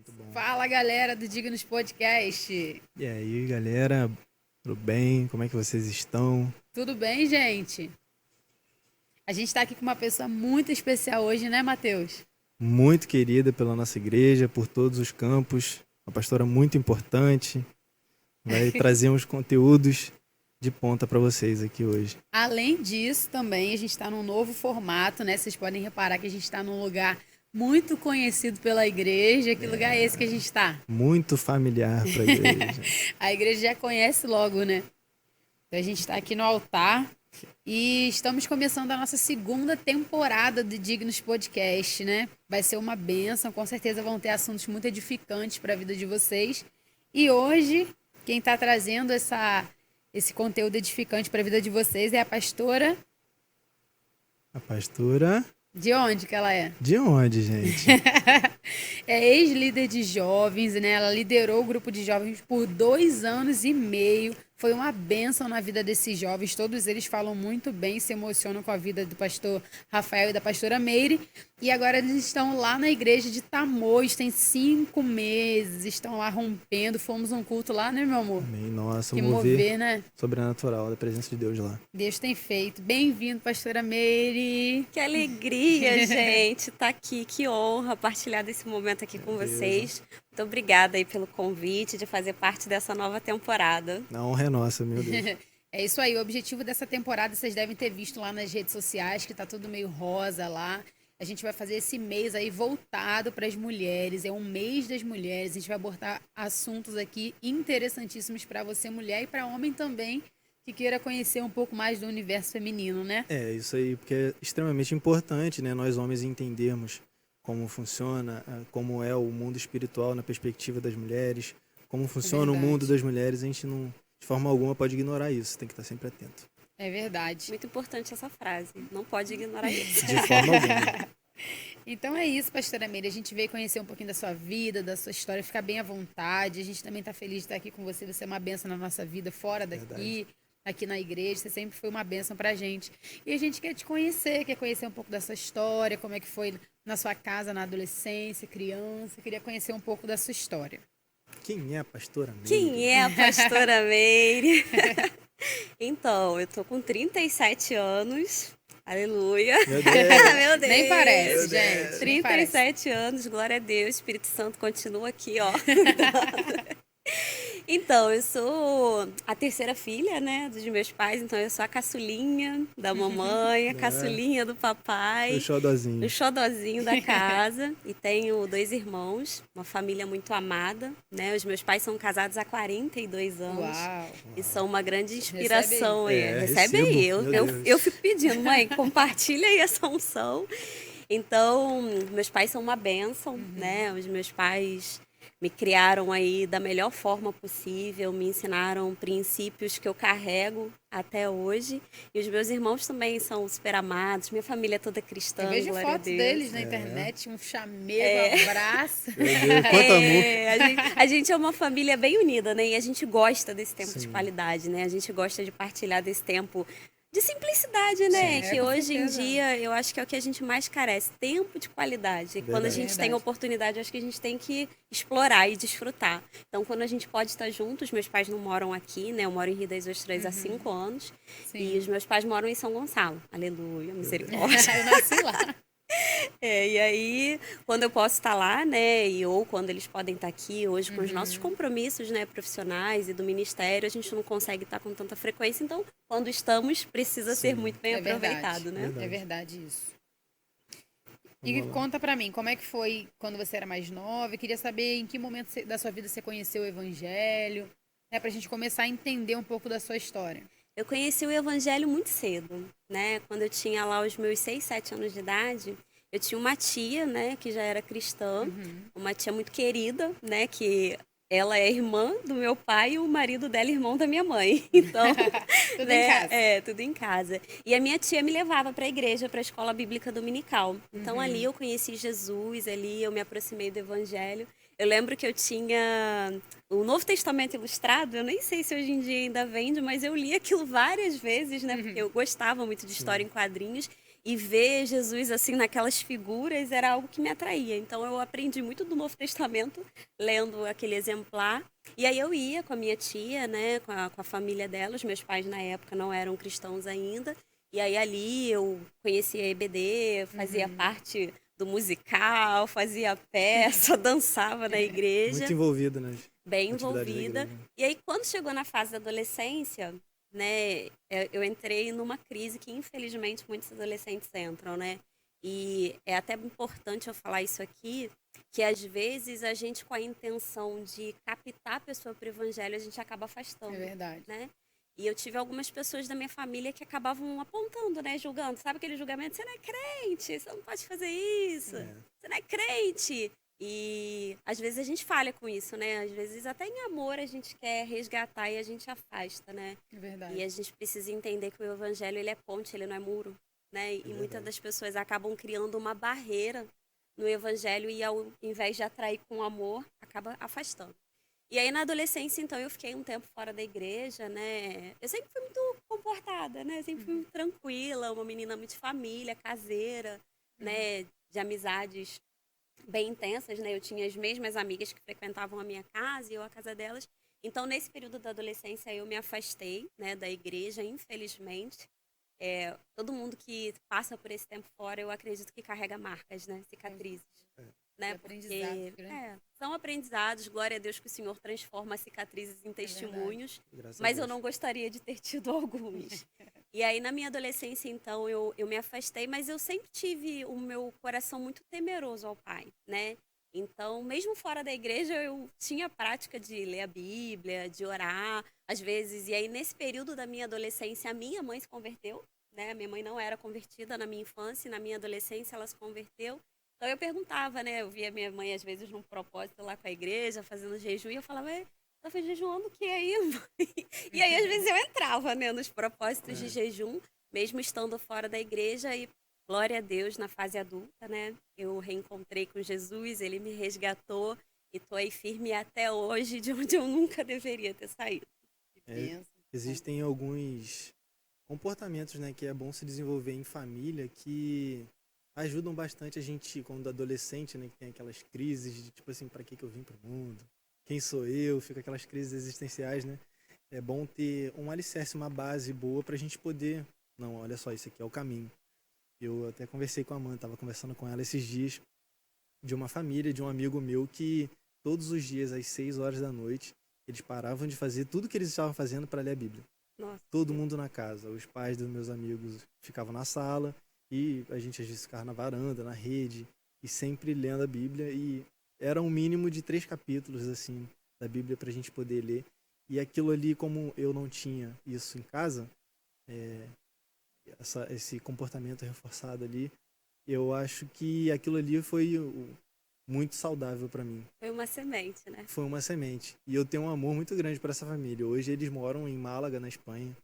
Muito bom. Fala, galera do Dignos Podcast. E aí, galera, tudo bem? Como é que vocês estão? Tudo bem, gente? A gente está aqui com uma pessoa muito especial hoje, né, Matheus? Muito querida pela nossa igreja, por todos os campos. Uma pastora muito importante. Vai trazer uns conteúdos de ponta para vocês aqui hoje. Além disso, também a gente está num novo formato, né? Vocês podem reparar que a gente está num lugar muito conhecido pela igreja. Que lugar é esse que a gente está? Muito familiar para a igreja. A igreja já conhece logo, né? Então a gente está aqui no altar e estamos começando a nossa segunda temporada do Dignos Podcast, né? Vai ser uma bênção, com certeza vão ter assuntos muito edificantes para a vida de vocês. E hoje, quem está trazendo esse conteúdo edificante para a vida de vocês é a pastora. A pastora... De onde que ela é? De onde, gente? É ex-líder de jovens, né? Ela liderou o grupo de jovens por 2 anos e meio. Foi uma bênção na vida desses jovens. Todos eles falam muito bem, se emocionam com a vida do pastor Rafael e da pastora Meire. E agora eles estão lá na igreja de Tamoios, tem 5 meses, estão lá rompendo. Fomos um culto lá, né, meu amor? Amém. Nossa, Que mover mover, né? sobrenatural da presença de Deus lá. Deus tem feito. Bem-vindo, pastora Meire. Que alegria, gente, estar aqui. Que honra partilhar desse momento aqui com vocês. Muito obrigada aí pelo convite de fazer parte dessa nova temporada. A honra é nossa, meu Deus. É isso aí, o objetivo dessa temporada vocês devem ter visto lá nas redes sociais, que tá tudo meio rosa lá. A gente vai fazer esse mês aí voltado para as mulheres, é um mês das mulheres. A gente vai abordar assuntos aqui interessantíssimos para você, mulher, e para homem também, que queira conhecer um pouco mais do universo feminino, né? É, isso aí, porque é extremamente importante, né, nós homens entendermos como funciona, como é o mundo espiritual na perspectiva das mulheres, como funciona o mundo das mulheres, a gente não, de forma alguma, pode ignorar isso, tem que estar sempre atento. É verdade. Muito importante essa frase. Não pode ignorar isso. De forma alguma. Então é isso, pastora Meire. A gente veio conhecer um pouquinho da sua vida, da sua história, ficar bem à vontade. A gente também está feliz de estar aqui com você. Você é uma bênção na nossa vida, fora daqui. Verdade. Aqui na igreja, você sempre foi uma bênção pra gente. E a gente quer te conhecer, quer conhecer um pouco da sua história, como é que foi na sua casa, na adolescência, criança. Queria conhecer um pouco da sua história. Quem é a pastora Meire? Quem é a pastora Meire? Então, eu tô com 37 anos. Aleluia. Meu Deus. Meu Deus. Nem parece, Meu Deus. gente. Nem parece. 37 anos, glória a Deus. Espírito Santo continua aqui, ó. Então, eu sou a terceira filha, né, dos meus pais. Então, eu sou a caçulinha da mamãe, a caçulinha do papai. O xodózinho. O xodozinho da casa. E tenho 2 irmãos, uma família muito amada, né? Os meus pais são casados há 42 anos. Uau. E são uma grande inspiração. Recebe Recebe aí. recebo. Meu Eu, Deus. eu fico pedindo, mãe, compartilha aí essa unção. Então, meus pais são uma bênção, né? Os meus pais me criaram aí da melhor forma possível, me ensinaram princípios que eu carrego até hoje. E os meus irmãos também são super amados, minha família é toda cristã, Eu vejo glória a fotos Deus. deles na internet, um chamego, um abraço. Meu Deus, quanto amor. A gente é uma família bem unida, né? E a gente gosta desse tempo de Sim. qualidade, né? A gente gosta de partilhar desse tempo de simplicidade, né? Sim, que com hoje certeza. em dia eu acho que é o que a gente mais carece, tempo de qualidade. E quando a gente tem Verdade. oportunidade, eu acho que a gente tem que explorar e desfrutar. Então, quando a gente pode estar juntos, meus pais não moram aqui, né? Eu moro em Rio das Ostras há 5 anos. Sim. E os meus pais moram em São Gonçalo. Aleluia, misericórdia. Eu nasci lá. E aí, quando eu posso estar lá, né, ou quando eles podem estar aqui, hoje com os nossos compromissos, né, profissionais e do ministério, a gente não consegue estar com tanta frequência, então, quando estamos, precisa ser muito bem É verdade. aproveitado, né? É verdade isso. E Vamos lá. conta pra mim, como é que foi quando você era mais nova? Eu queria saber em que momento da sua vida você conheceu o evangelho, né, pra gente começar a entender um pouco da sua história. Eu conheci o evangelho muito cedo, né, quando eu tinha lá os meus 6, 7 anos de idade, eu tinha uma tia, né, que já era cristã, uma tia muito querida, né, que ela é irmã do meu pai e o marido dela é irmão da minha mãe. Então, Tudo né, em casa. É, tudo em casa. E a minha tia me levava para a igreja, para a escola bíblica dominical. Então, ali eu conheci Jesus, ali eu me aproximei do evangelho. Eu lembro que eu tinha o Novo Testamento Ilustrado, eu nem sei se hoje em dia ainda vende, mas eu li aquilo várias vezes, né? Porque eu gostava muito de história em quadrinhos. e ver Jesus assim naquelas figuras era algo que me atraía. Então eu aprendi muito do Novo Testamento lendo aquele exemplar. E aí eu ia com a minha tia, né, com a família dela. Os meus pais na época não eram cristãos ainda. E aí ali eu conhecia a EBD, fazia parte do musical, fazia peça, dançava na igreja, Muito envolvido nas bem atividades da envolvida. igreja. E aí quando chegou na fase da adolescência, né, eu entrei numa crise que infelizmente muitos adolescentes entram, né? E é até importante eu falar isso aqui, que às vezes a gente com a intenção de captar a pessoa para o evangelho, a gente acaba afastando, É verdade. né? E eu tive algumas pessoas da minha família que acabavam apontando, né, julgando. Sabe aquele julgamento? Você não é crente, você não pode fazer isso, você não é crente. E às vezes a gente falha com isso, né? Às vezes até em amor a gente quer resgatar e a gente afasta, né? É verdade. E a gente precisa entender que o evangelho ele é ponte, ele não é muro, né? E muitas das pessoas acabam criando uma barreira no evangelho e ao invés de atrair com amor, acaba afastando. E aí na adolescência, então, eu fiquei um tempo fora da igreja, né? Eu sempre fui muito comportada, né? Sempre fui muito tranquila, uma menina muito de família, caseira, né? De amizades bem intensas, né? Eu tinha as mesmas amigas que frequentavam a minha casa e eu a casa delas. Então, nesse período da adolescência, eu me afastei, né, da igreja, infelizmente. Todo mundo que passa por esse tempo fora, eu acredito que carrega marcas, né? Cicatrizes. Né? Aprendizado, Porque né? são aprendizados, glória a Deus que o Senhor transforma as cicatrizes em testemunhos, Graças a mas eu Deus. não gostaria de ter tido alguns. E aí, na minha adolescência, então, eu me afastei, mas eu sempre tive o meu coração muito temeroso ao Pai, né? Então, mesmo fora da igreja, eu tinha a prática de ler a Bíblia, de orar, às vezes. E aí, nesse período da minha adolescência, a minha mãe se converteu, né? Minha mãe não era convertida na minha infância, e na minha adolescência ela se converteu. Então eu perguntava, né? Eu via minha mãe, às vezes, num propósito lá com a igreja, fazendo jejum, e eu falava, tá jejuando o que aí, mãe? E aí, às vezes, eu entrava, né, nos propósitos de jejum, mesmo estando fora da igreja, e glória a Deus, na fase adulta, né? Eu reencontrei com Jesus, ele me resgatou, e tô aí firme até hoje, de onde eu nunca deveria ter saído. Existem alguns comportamentos, né, que é bom se desenvolver em família que ajudam bastante a gente quando adolescente, né, que tem aquelas crises de tipo assim, para que eu vim pro mundo? Quem sou eu? Fica aquelas crises existenciais, né? É bom ter um alicerce, uma base boa pra gente poder, não, olha só, isso aqui é o caminho. Eu até conversei com a Amanda, tava conversando com ela esses dias de uma família, de um amigo meu que todos os dias às 6 horas da noite, eles paravam de fazer tudo que eles estavam fazendo para ler a Bíblia. Nossa. Todo mundo na casa, os pais dos meus amigos ficavam na sala e a gente às vezes ficava na varanda, na rede e sempre lendo a Bíblia e era um mínimo de 3 capítulos assim da Bíblia para a gente poder ler e aquilo ali, como eu não tinha isso em casa, esse comportamento reforçado ali, eu acho que aquilo ali foi muito saudável para mim. Foi uma semente, né? Foi uma semente. E eu tenho um amor muito grande por essa família. Hoje eles moram em Málaga, na Espanha,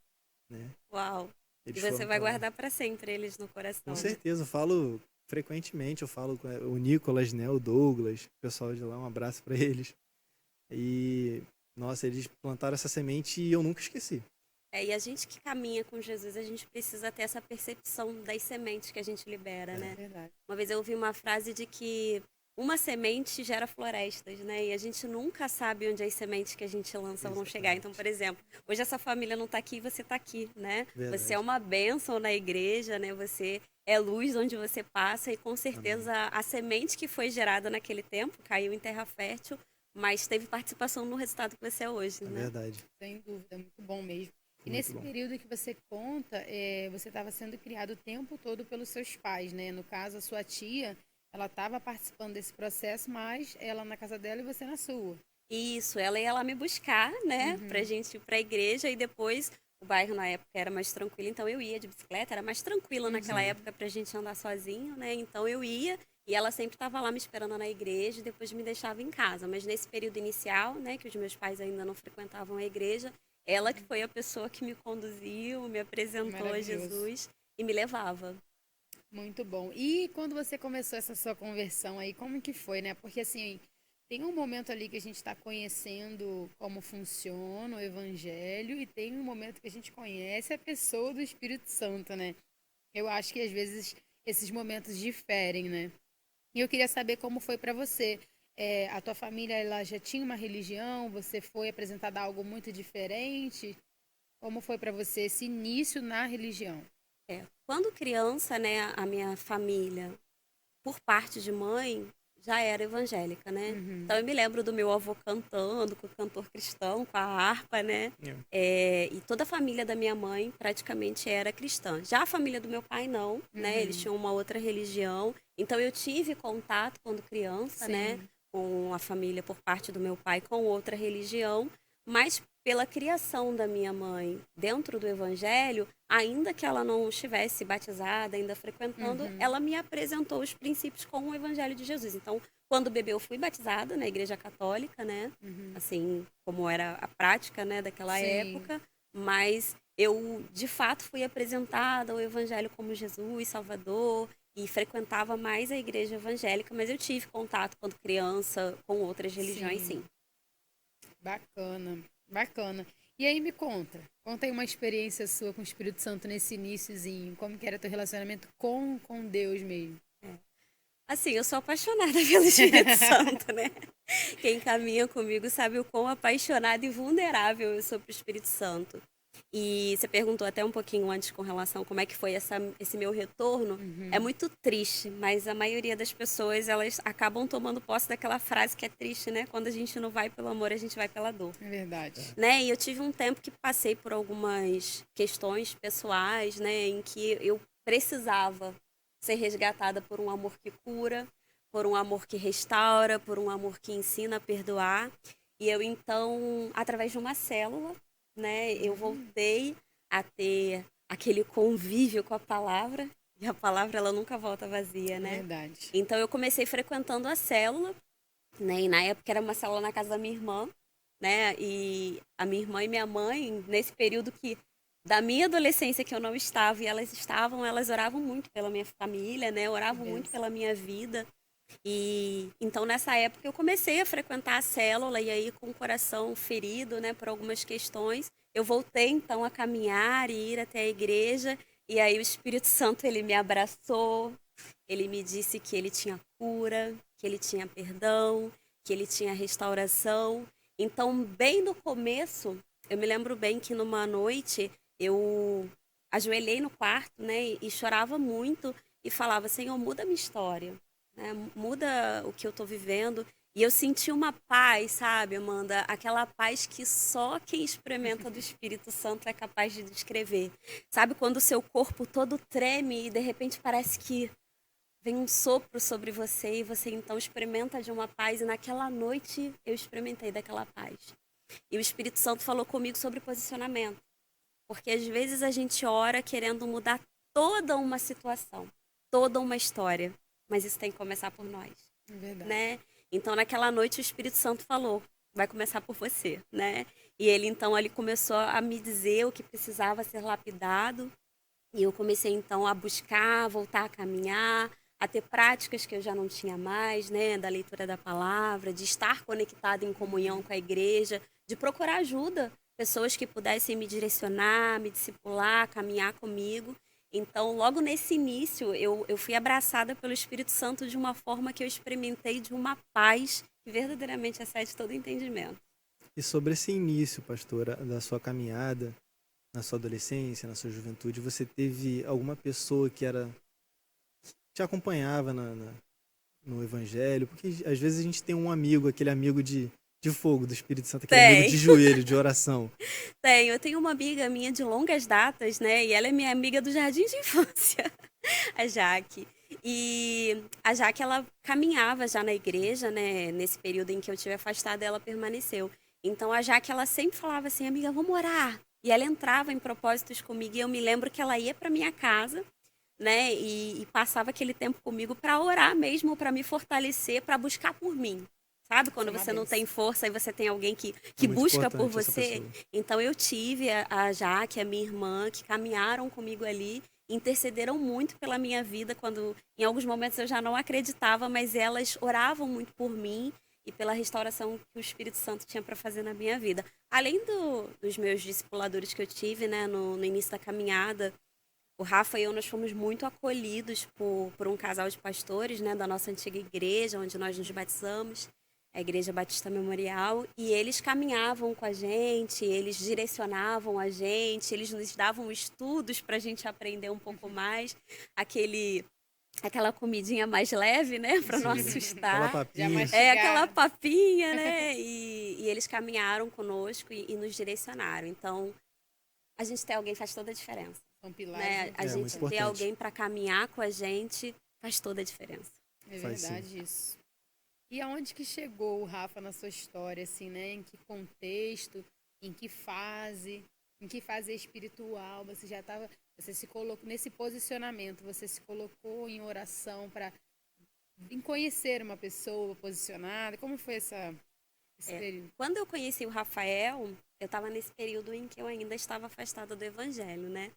né? Uau! Eles E você foram vai pra lá. guardar para sempre eles no coração. Com né? certeza, eu falo frequentemente, eu falo com o Nicolas, né, o Douglas, o pessoal de lá, um abraço para eles. E, nossa, eles plantaram essa semente e eu nunca esqueci. E a gente que caminha com Jesus, a gente precisa ter essa percepção das sementes que a gente libera, né? Verdade. Uma vez eu ouvi uma frase de que uma semente gera florestas, né? E a gente nunca sabe onde as sementes que a gente lança vão chegar. Então, por exemplo, hoje essa família não está aqui e você está aqui, né? Verdade. Você é uma bênção na igreja, né? Você é luz onde você passa e com certeza a semente que foi gerada naquele tempo caiu em terra fértil, mas teve participação no resultado que você é hoje, É né? verdade. Sem dúvida, muito bom mesmo. E Muito nesse bom. período que você conta, você estava sendo criado o tempo todo pelos seus pais, né? No caso, a sua tia, ela estava participando desse processo, mas ela na casa dela e você na sua. Isso, ela ia lá me buscar, né, pra gente ir pra igreja e depois o bairro na época era mais tranquilo, então eu ia de bicicleta, era mais tranquilo naquela época pra gente andar sozinho, né? Então eu ia e ela sempre estava lá me esperando na igreja e depois me deixava em casa. Mas nesse período inicial, né, que os meus pais ainda não frequentavam a igreja, ela que foi a pessoa que me conduziu, me apresentou a Maravilhoso. Jesus e me levava. Muito bom. E quando você começou essa sua conversão aí, como que foi, né? Porque assim, tem um momento ali que a gente está conhecendo como funciona o evangelho e tem um momento que a gente conhece a pessoa do Espírito Santo, né? Eu acho que às vezes esses momentos diferem, né? E eu queria saber como foi para você. A tua família ela já tinha uma religião? Você foi apresentada a algo muito diferente? Como foi para você esse início na religião? Quando criança, né, a minha família, por parte de mãe, já era evangélica, né? Uhum. Então eu me lembro do meu avô cantando com o cantor cristão, com a harpa, né? É. E toda a família da minha mãe praticamente era cristã. Já a família do meu pai não, né? Eles Uhum. tinham uma outra religião. Então eu tive contato quando criança, né? Sim. Com a família por parte do meu pai com outra religião, mas pela criação da minha mãe dentro do evangelho, ainda que ela não estivesse batizada, ainda frequentando, Uhum. ela me apresentou os princípios com o evangelho de Jesus. Então, quando bebê, eu fui batizada na igreja católica, né? Uhum. Assim, como era a prática, né, daquela Sim. época, mas eu, de fato, fui apresentada ao evangelho como Jesus, Salvador, e frequentava mais a igreja evangélica, mas eu tive contato quando criança com outras religiões, Sim. sim. Bacana. Bacana. E aí me conta aí uma experiência sua com o Espírito Santo nesse iniciozinho, como que era teu relacionamento com Deus mesmo? Assim, eu sou apaixonada pelo Espírito Santo, né? Quem caminha comigo sabe o quão apaixonada e vulnerável eu sou pro Espírito Santo. E você perguntou até um pouquinho antes com relação a como é que foi esse meu retorno. É Uhum. muito triste, mas a maioria das pessoas, elas acabam tomando posse daquela frase que é triste, né? Quando a gente não vai pelo amor, a gente vai pela dor. É verdade. Né? E eu tive um tempo que passei por algumas questões pessoais, né, em que eu precisava ser resgatada por um amor que cura, por um amor que restaura, por um amor que ensina a perdoar. E eu então, através de uma célula, né, eu voltei a ter aquele convívio com a palavra, e a palavra ela nunca volta vazia, né? Verdade. Então eu comecei frequentando a célula, né? E na época era uma célula na casa da minha irmã, né? E a minha irmã e minha mãe, nesse período que da minha adolescência que eu não estava e elas estavam, elas oravam muito pela minha família, né? Oravam muito Benção. pela minha vida. E então nessa época eu comecei a frequentar a célula e aí com o coração ferido, né, por algumas questões, eu voltei então a caminhar e ir até a igreja e aí o Espírito Santo ele me abraçou, ele me disse que ele tinha cura, que ele tinha perdão, que ele tinha restauração. Então, bem no começo, eu me lembro bem que numa noite eu ajoelhei no quarto, né, e chorava muito e falava: Senhor, muda a minha história, né? Muda o que eu tô vivendo. E eu senti uma paz, sabe, Amanda? Aquela paz que só quem experimenta do Espírito Santo é capaz de descrever. Sabe quando o seu corpo todo treme e de repente parece que vem um sopro sobre você e você então experimenta de uma paz. E naquela noite eu experimentei daquela paz. E o Espírito Santo falou comigo sobre posicionamento. Porque às vezes a gente ora querendo mudar toda uma situação, toda uma história. Mas isso tem que começar por nós, É verdade. né? Então naquela noite o Espírito Santo falou, vai começar por você, né? E ele então ali começou a me dizer o que precisava ser lapidado. E eu comecei então a buscar, voltar a caminhar, a ter práticas que eu já não tinha mais, né, da leitura da palavra, de estar conectada em comunhão com a igreja, de procurar ajuda, pessoas que pudessem me direcionar, me discipular, caminhar comigo. Então, logo nesse início, eu fui abraçada pelo Espírito Santo de uma forma que eu experimentei de uma paz que verdadeiramente excede todo entendimento. E sobre esse início, pastora, da sua caminhada, na sua adolescência, na sua juventude, você teve alguma pessoa que te acompanhava no evangelho? Porque às vezes a gente tem um amigo, aquele amigo de fogo do Espírito Santo, aquele amigo Tem. de joelho, de oração. Eu tenho uma amiga minha de longas datas, né? E ela é minha amiga do jardim de infância, a Jaque. E a Jaque, ela caminhava já na igreja, né? Nesse período em que eu estive afastada, ela permaneceu. Então a Jaque, ela sempre falava assim, amiga, vamos orar. E ela entrava em propósitos comigo e eu me lembro que ela ia para minha casa, né? E passava aquele tempo comigo para orar mesmo, para me fortalecer, para buscar por mim. Sabe, Isso quando é uma você não tem benção. força e você tem alguém É que muito busca por importante essa você. pessoa. Então eu tive a Jaque, a minha irmã, que caminharam comigo ali, intercederam muito pela minha vida, quando em alguns momentos eu já não acreditava, mas elas oravam muito por mim e pela restauração que o Espírito Santo tinha para fazer na minha vida. Além dos meus discipuladores que eu tive, né, no início da caminhada, o Rafa e eu, nós fomos muito acolhidos por um casal de pastores, né, da nossa antiga igreja, onde nós nos batizamos, a Igreja Batista Memorial, e eles caminhavam com a gente, eles direcionavam a gente, eles nos davam estudos para a gente aprender um pouco mais, aquela comidinha mais leve, né, para não Aquela assustar. papinha. Aquela papinha, né, e eles caminharam conosco e nos direcionaram. Então, a gente ter alguém faz toda a diferença. São pilares. Né? Muito A muito gente ter importante. alguém para caminhar com a gente faz toda a diferença. É Faz verdade isso. E aonde que chegou o Rafa na sua história, assim, né? Em que contexto, em que fase espiritual você se colocou nesse posicionamento, você se colocou em oração para conhecer uma pessoa posicionada? Como foi esse período? Quando eu conheci o Rafael, eu estava nesse período em que eu ainda estava afastada do evangelho, né?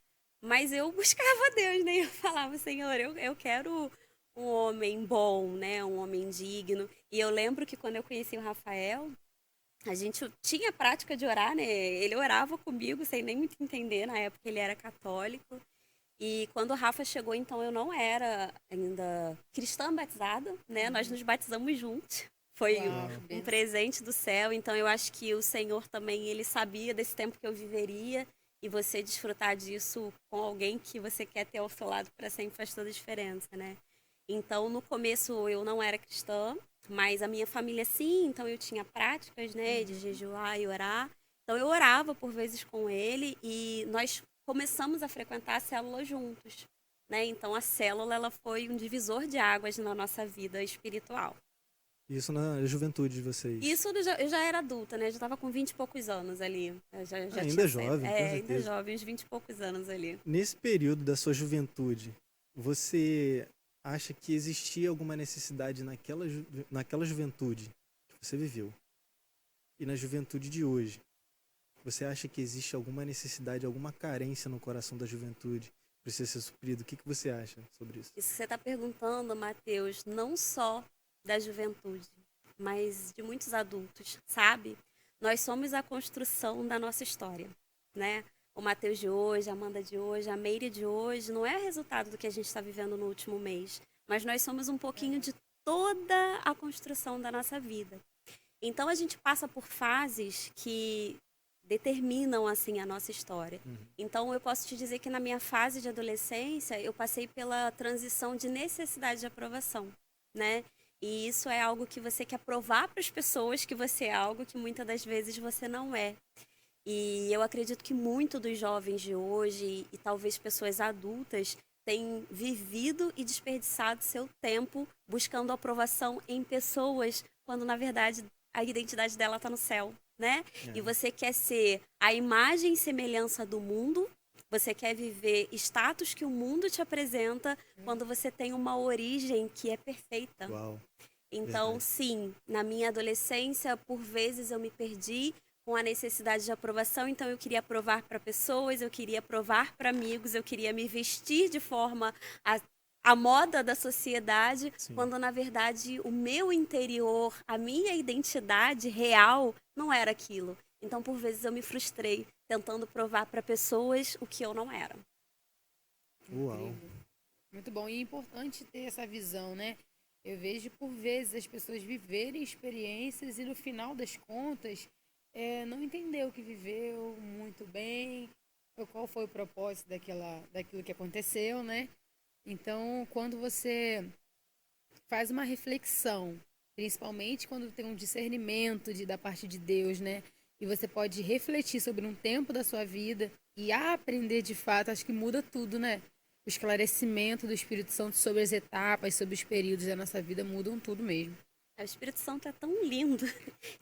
Mas eu buscava Deus, né? Eu falava, Senhor, eu quero um homem bom, né? Um homem digno. E eu lembro que quando eu conheci o Rafael, a gente tinha prática de orar, né? Ele orava comigo sem nem muito entender. Na época ele era católico. E quando o Rafa chegou, então eu não era ainda cristã batizada, né? Nós nos batizamos juntos. Foi Uau, um benção. presente do céu. Então eu acho que o Senhor também, ele sabia desse tempo que eu viveria. E você desfrutar disso com alguém que você quer ter ao seu lado para sempre faz toda a diferença, né? Então, no começo eu não era cristã, mas a minha família sim, então eu tinha práticas, né, de jejuar e orar. Então eu orava por vezes com ele e nós começamos a frequentar a célula juntos, né? Então a célula ela foi um divisor de águas na nossa vida espiritual. Isso na juventude de vocês. Isso eu já era adulta, né? Eu já estava com 20 e poucos anos ali. Eu já Ainda tinha jovem, com ainda certeza. jovem, uns 20 e poucos anos ali. Nesse período da sua juventude, você acha que existia alguma necessidade naquela juventude que você viveu e na juventude de hoje? Você acha que existe alguma necessidade, alguma carência no coração da juventude que precisa ser suprido? O que você acha sobre isso? Isso que você está perguntando, Mateus, não só da juventude, mas de muitos adultos, sabe? Nós somos a construção da nossa história, né? O Mateus de hoje, a Amanda de hoje, a Meire de hoje, não é resultado do que a gente está vivendo no último mês, mas nós somos um pouquinho de toda a construção da nossa vida. Então a gente passa por fases que determinam assim a nossa história. Então eu posso te dizer que na minha fase de adolescência eu passei pela transição de necessidade de aprovação, né? E isso é algo que você quer provar para as pessoas que você é algo que muitas das vezes você não é. E eu acredito que muito dos jovens de hoje e talvez pessoas adultas têm vivido e desperdiçado seu tempo buscando aprovação em pessoas, quando na verdade a identidade dela está no céu, né? E você quer ser a imagem e semelhança do mundo, você quer viver status que o mundo te apresenta quando você tem uma origem que é perfeita. Uau. Então, Verdade. sim, na minha adolescência, por vezes eu me perdi com a necessidade de aprovação, então eu queria provar para pessoas, eu queria provar para amigos, eu queria me vestir de forma a moda da sociedade, Sim. quando na verdade o meu interior, a minha identidade real não era aquilo. Então, por vezes eu me frustrei tentando provar para pessoas o que eu não era. Uau. Incrível. Muito bom. E é importante ter essa visão, né? Eu vejo, por vezes, as pessoas viverem experiências e, no final das contas, não entender o que viveu muito bem, ou qual foi o propósito daquilo que aconteceu, né? Então, quando você faz uma reflexão, principalmente quando tem um discernimento da parte de Deus, né? E você pode refletir sobre um tempo da sua vida e aprender de fato, acho que muda tudo, né? O esclarecimento do Espírito Santo sobre as etapas, sobre os períodos da nossa vida mudam tudo mesmo. O Espírito Santo é tão lindo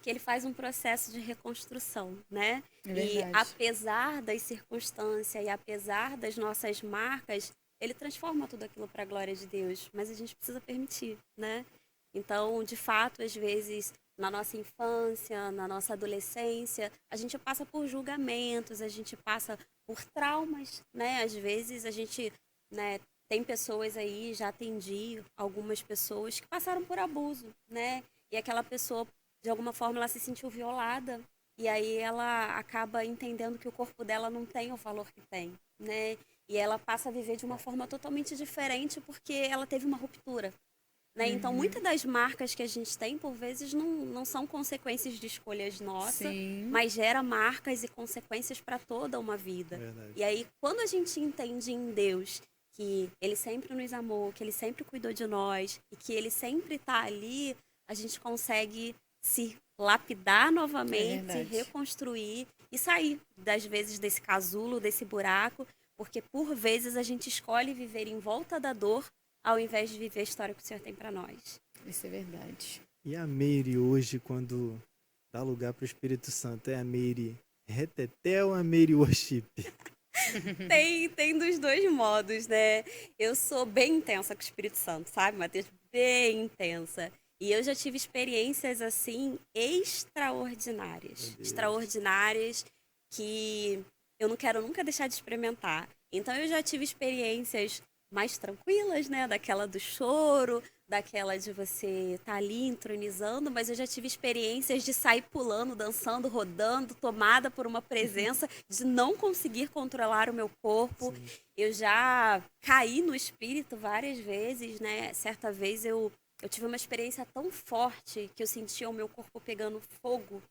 que ele faz um processo de reconstrução, né? É E verdade. apesar das circunstâncias e apesar das nossas marcas, ele transforma tudo aquilo para a glória de Deus, mas a gente precisa permitir, né? Então, de fato, às vezes, na nossa infância, na nossa adolescência, a gente passa por julgamentos, a gente passa por traumas, né? Às vezes a gente, né, tem pessoas aí, já atendi algumas pessoas que passaram por abuso, né? E aquela pessoa, de alguma forma, ela se sentiu violada. E aí ela acaba entendendo que o corpo dela não tem o valor que tem, né? e ela passa a viver de uma forma totalmente diferente porque ela teve uma ruptura. Né? Então, muitas das marcas que a gente tem, por vezes, não são consequências de escolhas nossas, Sim. mas gera marcas e consequências para toda uma vida. Verdade. E aí, quando a gente entende em Deus que Ele sempre nos amou, que Ele sempre cuidou de nós e que Ele sempre está ali, a gente consegue se lapidar novamente, verdade. reconstruir e sair, das vezes, desse casulo, desse buraco, porque, por vezes, a gente escolhe viver em volta da dor ao invés de viver a história que o Senhor tem para nós. Isso é verdade. E a Meire hoje, quando dá lugar para o Espírito Santo, é a Meire reteté ou a Meire worship? Tem dos dois modos, né? Eu sou bem intensa com o Espírito Santo, sabe, Matheus? Bem intensa. E eu já tive experiências, assim, extraordinárias. Extraordinárias que eu não quero nunca deixar de experimentar. Então, eu já tive experiências mais tranquilas, né? Daquela do choro, daquela de você estar ali entronizando, mas eu já tive experiências de sair pulando, dançando, rodando, tomada por uma presença, de não conseguir controlar o meu corpo. Sim. Eu já caí no espírito várias vezes, né? Certa vez eu tive uma experiência tão forte que eu sentia o meu corpo pegando fogo.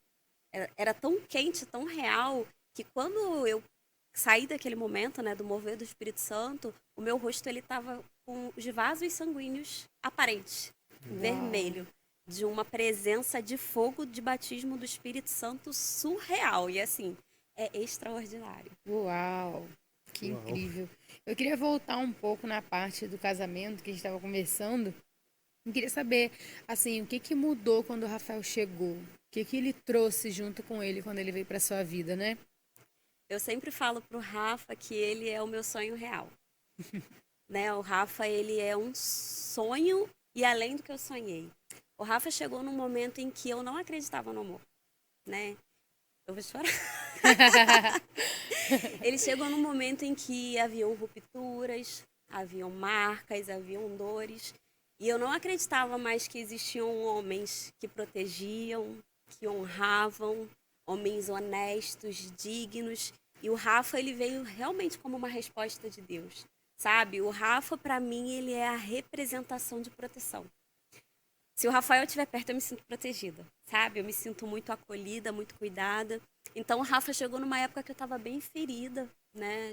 Era tão quente, tão real, que quando eu saí daquele momento, né, do mover do Espírito Santo, o meu rosto ele estava com os vasos sanguíneos aparentes, vermelho, de uma presença de fogo de batismo do Espírito Santo surreal. E assim, é extraordinário. Uau, que Uau. incrível. Eu queria voltar um pouco na parte do casamento que a gente estava conversando. Eu queria saber, assim, o que que mudou quando o Rafael chegou? O que que ele trouxe junto com ele quando ele veio para sua vida, né? Eu sempre falo pro Rafa que ele é o meu sonho real. Né? O Rafa, ele é um sonho e além do que eu sonhei. O Rafa chegou num momento em que eu não acreditava no amor, né? Eu vou chorar. Ele chegou num momento em que haviam rupturas, haviam marcas, haviam dores. E eu não acreditava mais que existiam homens que protegiam, que honravam, homens honestos, dignos. E o Rafa, ele veio realmente como uma resposta de Deus, sabe? O Rafa, para mim, ele é a representação de proteção. Se o Rafael estiver perto, eu me sinto protegida, sabe? Eu me sinto muito acolhida, muito cuidada. Então, o Rafa chegou numa época que eu estava bem ferida, né?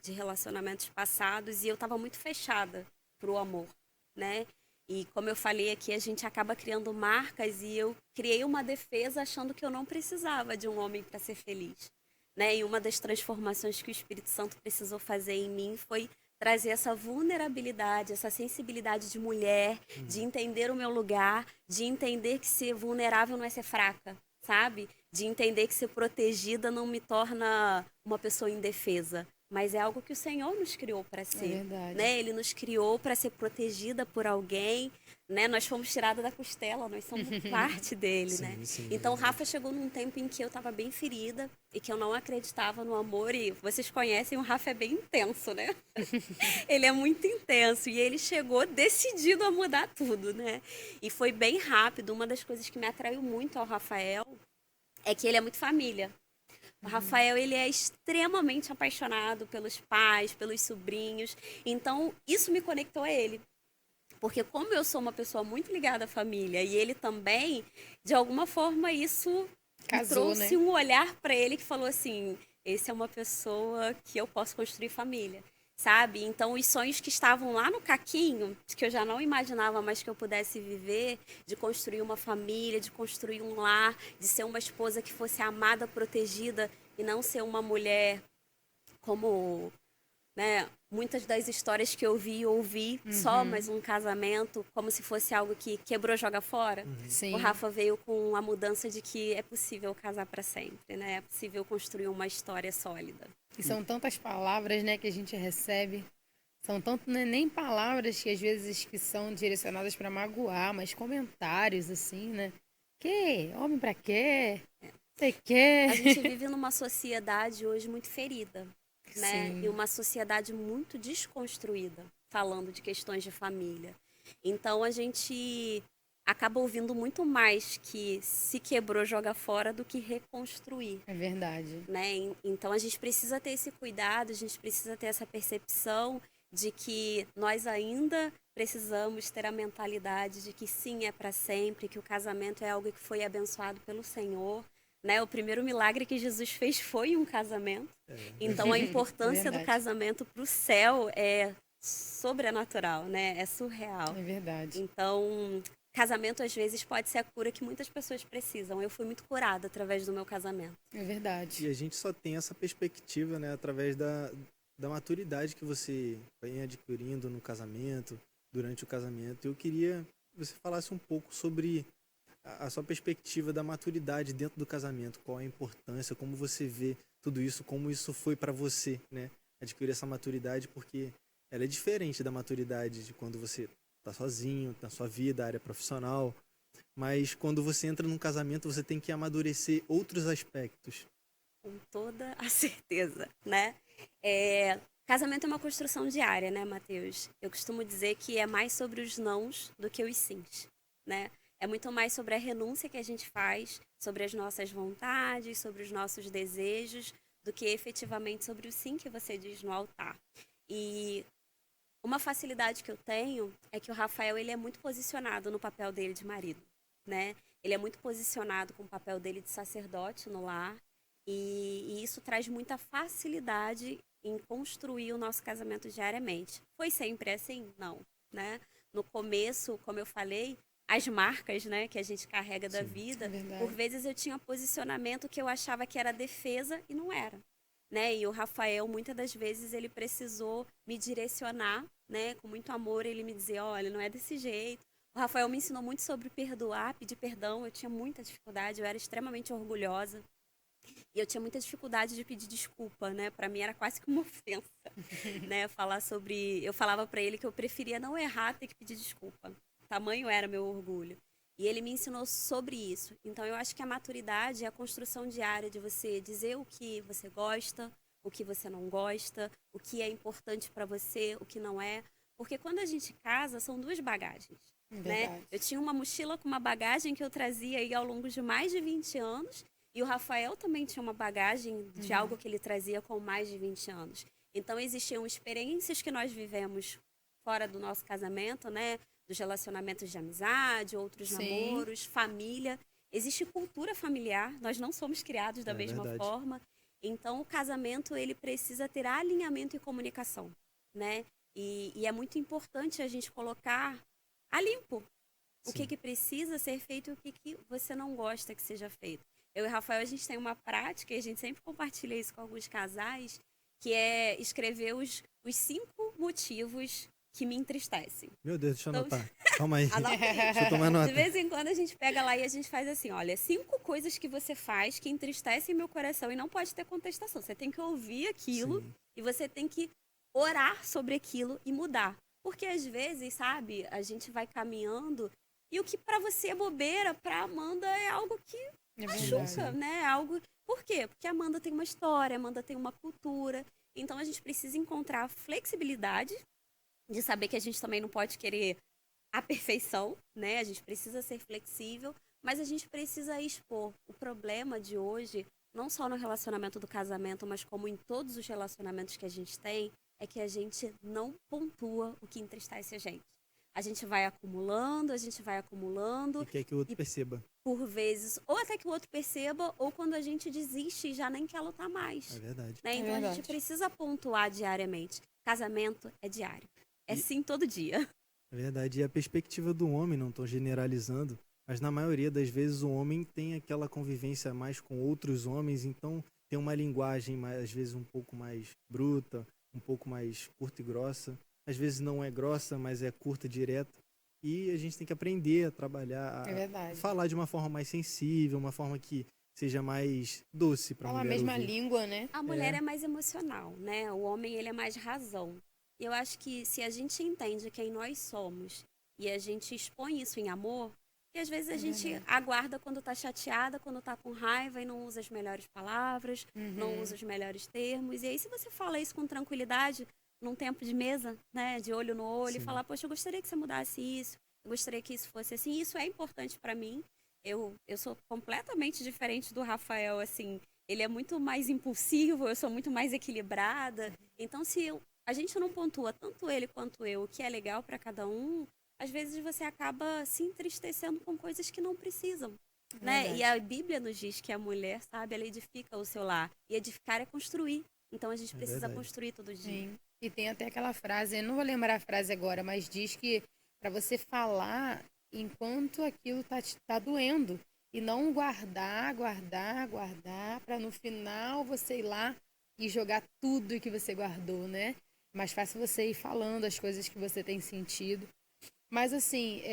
De relacionamentos passados. E eu estava muito fechada pro amor, né? E como eu falei aqui, a gente acaba criando marcas e eu criei uma defesa achando que eu não precisava de um homem para ser feliz, né? E uma das transformações que o Espírito Santo precisou fazer em mim foi trazer essa vulnerabilidade, essa sensibilidade de mulher, de entender o meu lugar, de entender que ser vulnerável não é ser fraca, sabe? De entender que ser protegida não me torna uma pessoa indefesa, mas é algo que o Senhor nos criou para ser, verdade. né? Ele nos criou para ser protegida por alguém, né? Nós fomos tiradas da costela, nós somos parte dele, Sim, né? sim, Então, o verdade. Rafa chegou num tempo em que eu estava bem ferida e que eu não acreditava no amor. E vocês conhecem, o Rafa é bem intenso, né? Ele é muito intenso e ele chegou decidido a mudar tudo, né? E foi bem rápido. Uma das coisas que me atraiu muito ao Rafael é que ele é muito família. O Rafael, ele é extremamente apaixonado pelos pais, pelos sobrinhos. Então, isso me conectou a ele. Porque como eu sou uma pessoa muito ligada à família e ele também, de alguma forma isso Casou, me trouxe né? um olhar para ele que falou assim, esse é uma pessoa que eu posso construir família, sabe? Então os sonhos que estavam lá no caquinho, que eu já não imaginava mais que eu pudesse viver, de construir uma família, de construir um lar, de ser uma esposa que fosse amada, protegida e não ser uma mulher como, né, muitas das histórias que eu ouvi só mais um casamento, como se fosse algo que quebrou, joga fora. Sim. O Rafa veio com a mudança de que é possível casar para sempre, né? É possível construir uma história sólida. E são tantas palavras, né, que a gente recebe. São tanto, né, nem palavras que às vezes que são direcionadas para magoar, mas comentários assim, né? Que? Homem pra quê? Você quer? A gente vive numa sociedade hoje muito ferida, né? Sim. E uma sociedade muito desconstruída, falando de questões de família. Então a gente acaba ouvindo muito mais que se quebrou, joga fora do que reconstruir. É verdade. Né? Então a gente precisa ter esse cuidado, a gente precisa ter essa percepção de que nós ainda precisamos ter a mentalidade de que sim, é para sempre, que o casamento é algo que foi abençoado pelo Senhor. Né? O primeiro milagre que Jesus fez foi um casamento. Então a importância do casamento para o céu é sobrenatural, né? É surreal. É verdade. Então, casamento às vezes pode ser a cura que muitas pessoas precisam. Eu fui muito curada através do meu casamento. É verdade. E a gente só tem essa perspectiva, né, através da maturidade que você vem adquirindo no casamento, durante o casamento. Eu queria que você falasse um pouco sobre a sua perspectiva da maturidade dentro do casamento, qual a importância, como você vê tudo isso, como isso foi para você, né, adquirir essa maturidade, porque ela é diferente da maturidade de quando você tá sozinho, na sua vida, área profissional, mas quando você entra num casamento, você tem que amadurecer outros aspectos. Com toda a certeza, né? Casamento é uma construção diária, né, Matheus? Eu costumo dizer que é mais sobre os nãos do que os sims, né? É muito mais sobre a renúncia que a gente faz, sobre as nossas vontades, sobre os nossos desejos, do que efetivamente sobre o sim que você diz no altar. E uma facilidade que eu tenho é que o Rafael ele é muito posicionado no papel dele de marido, né? Ele é muito posicionado com o papel dele de sacerdote no lar e isso traz muita facilidade em construir o nosso casamento diariamente. Foi sempre assim? Não, né? No começo, como eu falei, as marcas, né, que a gente carrega da vida, por vezes eu tinha posicionamento que eu achava que era defesa e não era. Né? E o Rafael, muitas das vezes, ele precisou me direcionar, né? Com muito amor, ele me dizia, olha, não é desse jeito. O Rafael me ensinou muito sobre perdoar, pedir perdão. Eu tinha muita dificuldade, eu era extremamente orgulhosa. E eu tinha muita dificuldade de pedir desculpa, né? Para mim era quase que uma ofensa, né? Falar sobre... Eu falava para ele que eu preferia não errar, ter que pedir desculpa. Tamanho era meu orgulho. E ele me ensinou sobre isso. Então, eu acho que a maturidade é a construção diária de você dizer o que você gosta, o que você não gosta, o que é importante para você, o que não é. Porque quando a gente casa, são duas bagagens. Né? Eu tinha uma mochila com uma bagagem que eu trazia aí ao longo de mais de 20 anos. E o Rafael também tinha uma bagagem de algo que ele trazia com mais de 20 anos. Então, existiam experiências que nós vivemos fora do nosso casamento, né? Dos relacionamentos de amizade, outros namoros, família. Existe cultura familiar, nós não somos criados da mesma forma. Então, o casamento, ele precisa ter alinhamento e comunicação, né? E é muito importante a gente colocar a limpo o que precisa ser feito e o que você não gosta que seja feito. Eu e o Rafael, a gente tem uma prática, e a gente sempre compartilha isso com alguns casais, que é escrever os 5 motivos que me entristecem. Meu Deus, deixa eu anotar. Calma aí. Deixa eu tomar nota. De vez em quando a gente pega lá e a gente faz assim, olha, 5 coisas que você faz que entristecem meu coração e não pode ter contestação. Você tem que ouvir aquilo e você tem que orar sobre aquilo e mudar. Porque às vezes, sabe, a gente vai caminhando e o que pra você é bobeira, pra Amanda é algo que machuca, né? Algo... Por quê? Porque a Amanda tem uma história, a Amanda tem uma cultura. Então a gente precisa encontrar flexibilidade de saber que a gente também não pode querer a perfeição, né? A gente precisa ser flexível, mas a gente precisa expor. O problema de hoje, não só no relacionamento do casamento, mas como em todos os relacionamentos que a gente tem, é que a gente não pontua o que entristece a gente. A gente vai acumulando, E quer que o outro perceba. Por vezes, ou até que o outro perceba, ou quando a gente desiste e já nem quer lutar mais. É verdade. Né? Então a gente precisa pontuar diariamente. Casamento é diário. É sim todo dia. É verdade. E a perspectiva do homem, não estou generalizando, mas na maioria das vezes o homem tem aquela convivência mais com outros homens, então tem uma linguagem às vezes um pouco mais bruta, um pouco mais curta e grossa. Às vezes não é grossa, mas é curta e direta. E a gente tem que aprender a trabalhar, a falar de uma forma mais sensível, uma forma que seja mais doce para a mulher. Fala a mesma ouvir. língua, né? A mulher é mais emocional, né? O homem, ele é mais razão. E eu acho que se a gente entende quem nós somos e a gente expõe isso em amor, e às vezes a gente aguarda quando tá chateada, quando tá com raiva e não usa as melhores palavras, não usa os melhores termos. E aí se você fala isso com tranquilidade, num tempo de mesa, né, de olho no olho, e falar, poxa, eu gostaria que você mudasse isso, gostaria que isso fosse assim. Isso é importante para mim. Eu sou completamente diferente do Rafael, assim. Ele é muito mais impulsivo, eu sou muito mais equilibrada. Então, a gente não pontua tanto ele quanto eu, o que é legal para cada um, às vezes você acaba se entristecendo com coisas que não precisam. Né? E a Bíblia nos diz que a mulher, sabe, ela edifica o seu lar. E edificar é construir. Então a gente precisa construir todo dia. Sim. E tem até aquela frase, eu não vou lembrar a frase agora, mas diz que para você falar enquanto aquilo tá doendo. E não guardar para no final você ir lá e jogar tudo que você guardou, né? Mais fácil você ir falando as coisas que você tem sentido. Mas assim,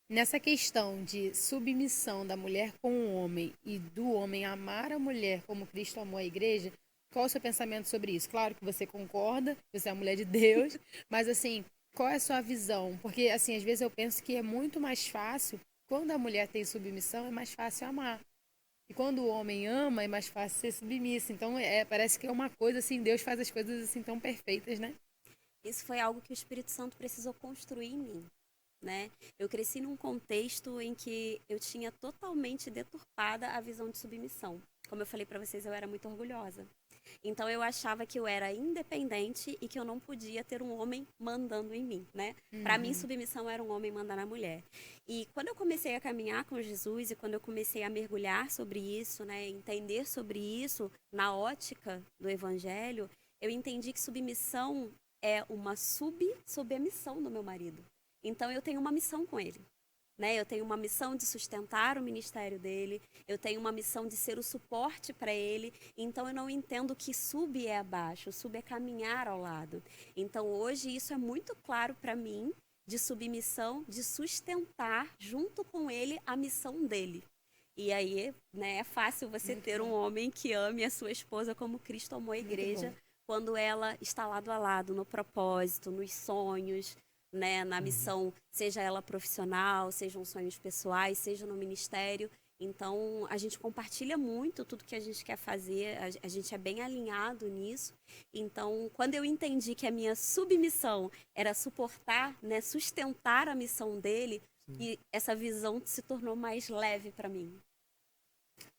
nessa questão de submissão da mulher com o homem e do homem amar a mulher como Cristo amou a igreja, qual é o seu pensamento sobre isso? Claro que você concorda, você é a mulher de Deus, mas assim, qual é a sua visão? Porque assim, às vezes eu penso que é muito mais fácil, quando a mulher tem submissão, é mais fácil amar. E quando o homem ama, é mais fácil ser submisso. Então, parece que é uma coisa assim, Deus faz as coisas assim tão perfeitas, né? Isso foi algo que o Espírito Santo precisou construir em mim. Né? Eu cresci num contexto em que eu tinha totalmente deturpada a visão de submissão. Como eu falei para vocês, eu era muito orgulhosa. Então eu achava que eu era independente e que eu não podia ter um homem mandando em mim, né? Para mim, submissão era um homem mandar na mulher. E quando eu comecei a caminhar com Jesus e quando eu comecei a mergulhar sobre isso, né, entender sobre isso na ótica do evangelho, eu entendi que submissão é uma sob a missão do meu marido. Então, eu tenho uma missão com ele, né? Eu tenho uma missão de sustentar o ministério dele, eu tenho uma missão de ser o suporte para ele. Então, eu não entendo que sub é abaixo, sub é caminhar ao lado. Então, hoje, isso é muito claro para mim, de submissão, de sustentar junto com ele a missão dele. E aí, né, é fácil você muito ter um homem que ame a sua esposa como Cristo amou a igreja, quando ela está lado a lado, no propósito, nos sonhos, né, na missão, seja ela profissional, sejam sonhos pessoais, seja no ministério. Então, a gente compartilha muito tudo que a gente quer fazer, a gente é bem alinhado nisso. Então, quando eu entendi que a minha submissão era suportar, né, sustentar a missão dele, e essa visão se tornou mais leve para mim.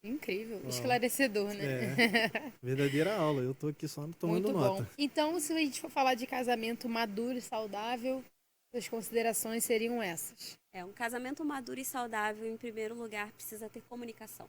Incrível, esclarecedor, né? Verdadeira aula, eu tô aqui só tomando nota. Bom. Então, se a gente for falar de casamento maduro e saudável, as considerações seriam essas. Um casamento maduro e saudável, em primeiro lugar, precisa ter comunicação,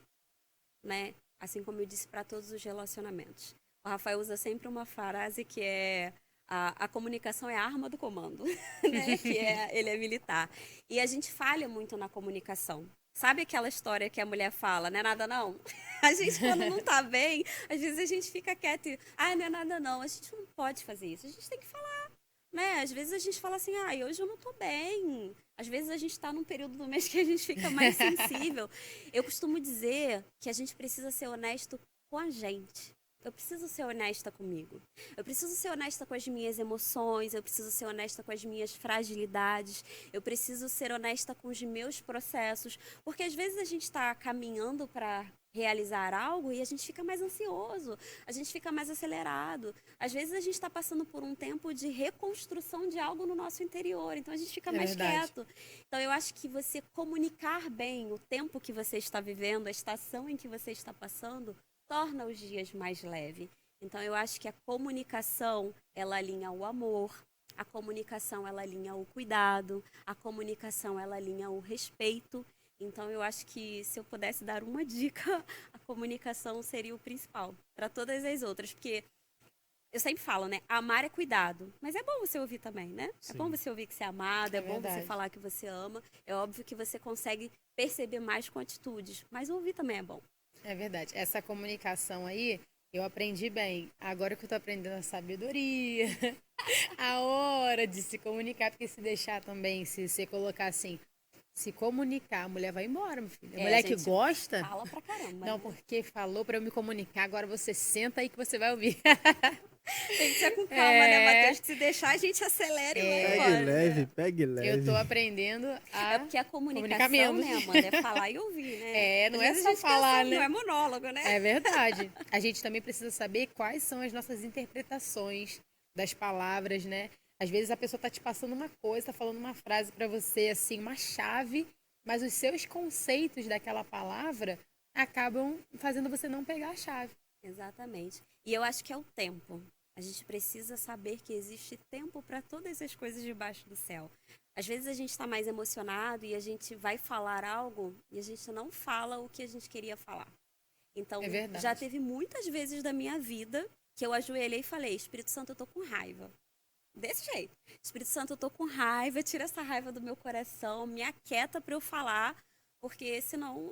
né? Assim como eu disse para todos os relacionamentos. O Rafael usa sempre uma frase que é a comunicação é a arma do comando, né? Que ele é militar. E a gente falha muito na comunicação. Sabe aquela história que a mulher fala, não é nada não? A gente, quando não tá bem, às vezes a gente fica quieto e, não é nada não. A gente não pode fazer isso, a gente tem que falar. Né? Às vezes a gente fala assim, hoje eu não tô bem. Às vezes a gente está num período do mês que a gente fica mais sensível. Eu costumo dizer que a gente precisa ser honesto com a gente. Eu preciso ser honesta comigo. Eu preciso ser honesta com as minhas emoções. Eu preciso ser honesta com as minhas fragilidades. Eu preciso ser honesta com os meus processos. Porque às vezes a gente está caminhando para realizar algo e a gente fica mais ansioso, a gente fica mais acelerado. Às vezes a gente está passando por um tempo de reconstrução de algo no nosso interior, então a gente fica mais quieto. Então eu acho que você comunicar bem o tempo que você está vivendo, a estação em que você está passando, torna os dias mais leves. Então eu acho que a comunicação, ela alinha o amor, a comunicação, ela alinha o cuidado, a comunicação, ela alinha o respeito. Então, eu acho que se eu pudesse dar uma dica, a comunicação seria o principal para todas as outras. Porque eu sempre falo, né? Amar é cuidado. Mas é bom você ouvir também, né? Sim. É bom você ouvir que você é amado, é bom você falar que você ama. É óbvio que você consegue perceber mais com atitudes. Mas ouvir também é bom. É verdade. Essa comunicação aí, eu aprendi bem. Agora que eu tô aprendendo a sabedoria, a hora de se comunicar. Porque se deixar também, se você colocar assim... Se comunicar, a mulher vai embora, meu filho. A mulher que gosta... Fala pra caramba. Não, porque falou pra eu me comunicar, agora você senta aí que você vai ouvir. Tem que ser com calma, né, Matheus? Que se deixar, a gente acelera e vai embora. Pegue leve. Eu tô aprendendo a É porque a comunicação, né, Amanda, é falar e ouvir, né? Não é só falar, né? Não é monólogo, né? É verdade. A gente também precisa saber quais são as nossas interpretações das palavras, né? Às vezes a pessoa tá te passando uma coisa, tá falando uma frase para você, assim, uma chave, mas os seus conceitos daquela palavra acabam fazendo você não pegar a chave. Exatamente. E eu acho que é o tempo. A gente precisa saber que existe tempo para todas as coisas debaixo do céu. Às vezes a gente está mais emocionado e a gente vai falar algo e a gente não fala o que a gente queria falar. Então, É verdade. já teve muitas vezes da minha vida que eu ajoelhei e falei: Espírito Santo, eu tô com raiva. Desse jeito. Espírito Santo, eu tô com raiva, tira essa raiva do meu coração, me aquieta para eu falar, porque senão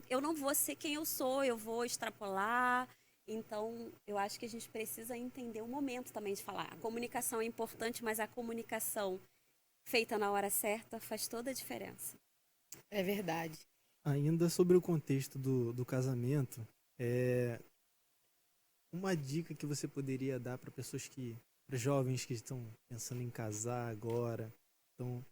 eu não vou ser quem eu sou, eu vou extrapolar. Então, eu acho que a gente precisa entender o momento também de falar. A comunicação é importante, mas a comunicação feita na hora certa faz toda a diferença. É verdade. Ainda sobre o contexto do casamento, uma dica que você poderia dar para para jovens que estão pensando em casar agora, estão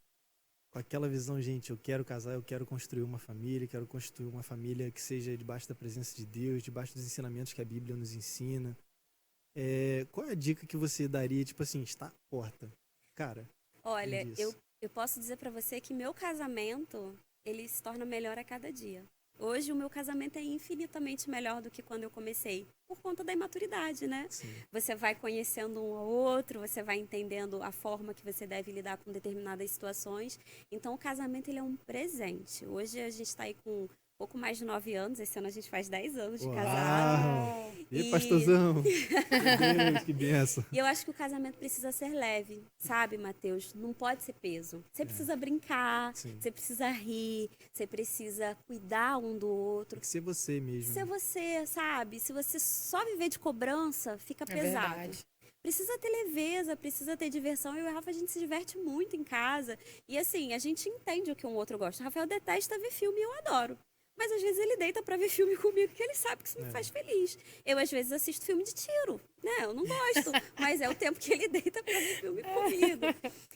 com aquela visão, gente, eu quero casar, eu quero construir uma família que seja debaixo da presença de Deus, debaixo dos ensinamentos que a Bíblia nos ensina. Qual é a dica que você daria, tipo assim, está à porta? Cara, olha, eu posso dizer para você que meu casamento, ele se torna melhor a cada dia. Hoje o meu casamento é infinitamente melhor do que quando eu comecei, por conta da imaturidade, né? Sim. Você vai conhecendo um ao outro, você vai entendendo a forma que você deve lidar com determinadas situações. Então o casamento ele é um presente. Hoje a gente está aí com pouco mais de 9 anos, esse ano a gente faz 10 anos de casado. E pastorzão! Meu Deus, que benção! E eu acho que o casamento precisa ser leve, sabe, Matheus? Não pode ser peso. Você precisa brincar, Sim. você precisa rir, você precisa cuidar um do outro. Tem que ser você mesmo. Ser você, sabe? Se você só viver de cobrança, fica pesado. Verdade. Precisa ter leveza, precisa ter diversão. Eu e o Rafa, a gente se diverte muito em casa. E assim, a gente entende o que um outro gosta. O Rafael detesta ver filme e eu adoro. Mas às vezes ele deita pra ver filme comigo, que ele sabe que isso me faz feliz. Eu às vezes assisto filme de tiro, né? Eu não gosto, mas é o tempo que ele deita pra ver filme comigo.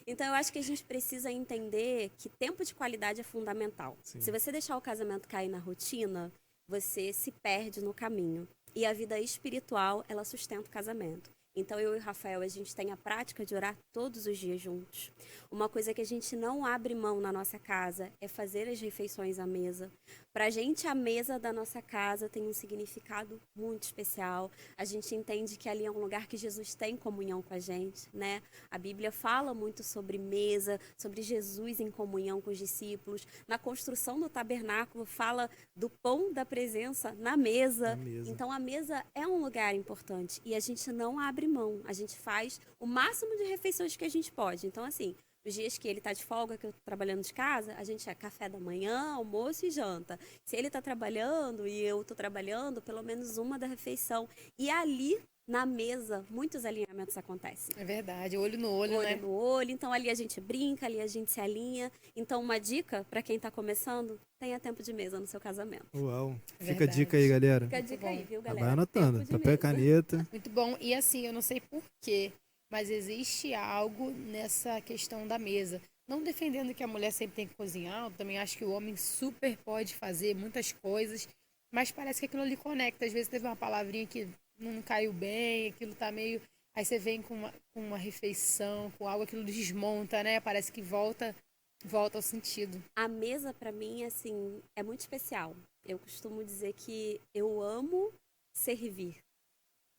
Então eu acho que a gente precisa entender que tempo de qualidade é fundamental. Sim. Se você deixar o casamento cair na rotina, você se perde no caminho. E a vida espiritual, ela sustenta o casamento. Então, eu e o Rafael, a gente tem a prática de orar todos os dias juntos. Uma coisa que a gente não abre mão na nossa casa é fazer as refeições à mesa. Pra gente, a mesa da nossa casa tem um significado muito especial. A gente entende que ali é um lugar que Jesus tem comunhão com a gente, né? A Bíblia fala muito sobre mesa, sobre Jesus em comunhão com os discípulos. Na construção do tabernáculo, fala do pão da presença na mesa. Então, a mesa é um lugar importante e a gente não abre mão. A gente faz o máximo de refeições que a gente pode. Então, assim, os dias que ele está de folga, que eu estou trabalhando de casa, a gente é café da manhã, almoço e janta. Se ele está trabalhando e eu estou trabalhando, pelo menos uma da refeição. E ali, na mesa, muitos alinhamentos acontecem. É verdade, olho no olho, né? Olho no olho. Então, ali a gente brinca, ali a gente se alinha. Então, uma dica para quem está começando, tenha tempo de mesa no seu casamento. Uau. É Fica a verdade. dica aí, galera. Fica a dica aí, viu, galera? Vai anotando. Tempo de Papel e mesa. caneta. Muito bom. E assim, eu não sei porquê, mas existe algo nessa questão da mesa. Não defendendo que a mulher sempre tem que cozinhar, eu também acho que o homem super pode fazer muitas coisas, mas parece que aquilo ali conecta. Às vezes teve uma palavrinha que não caiu bem, aquilo tá meio... Aí você vem com uma refeição, com algo, aquilo desmonta, né? Parece que volta ao sentido. A mesa, para mim, assim, é muito especial. Eu costumo dizer que eu amo servir.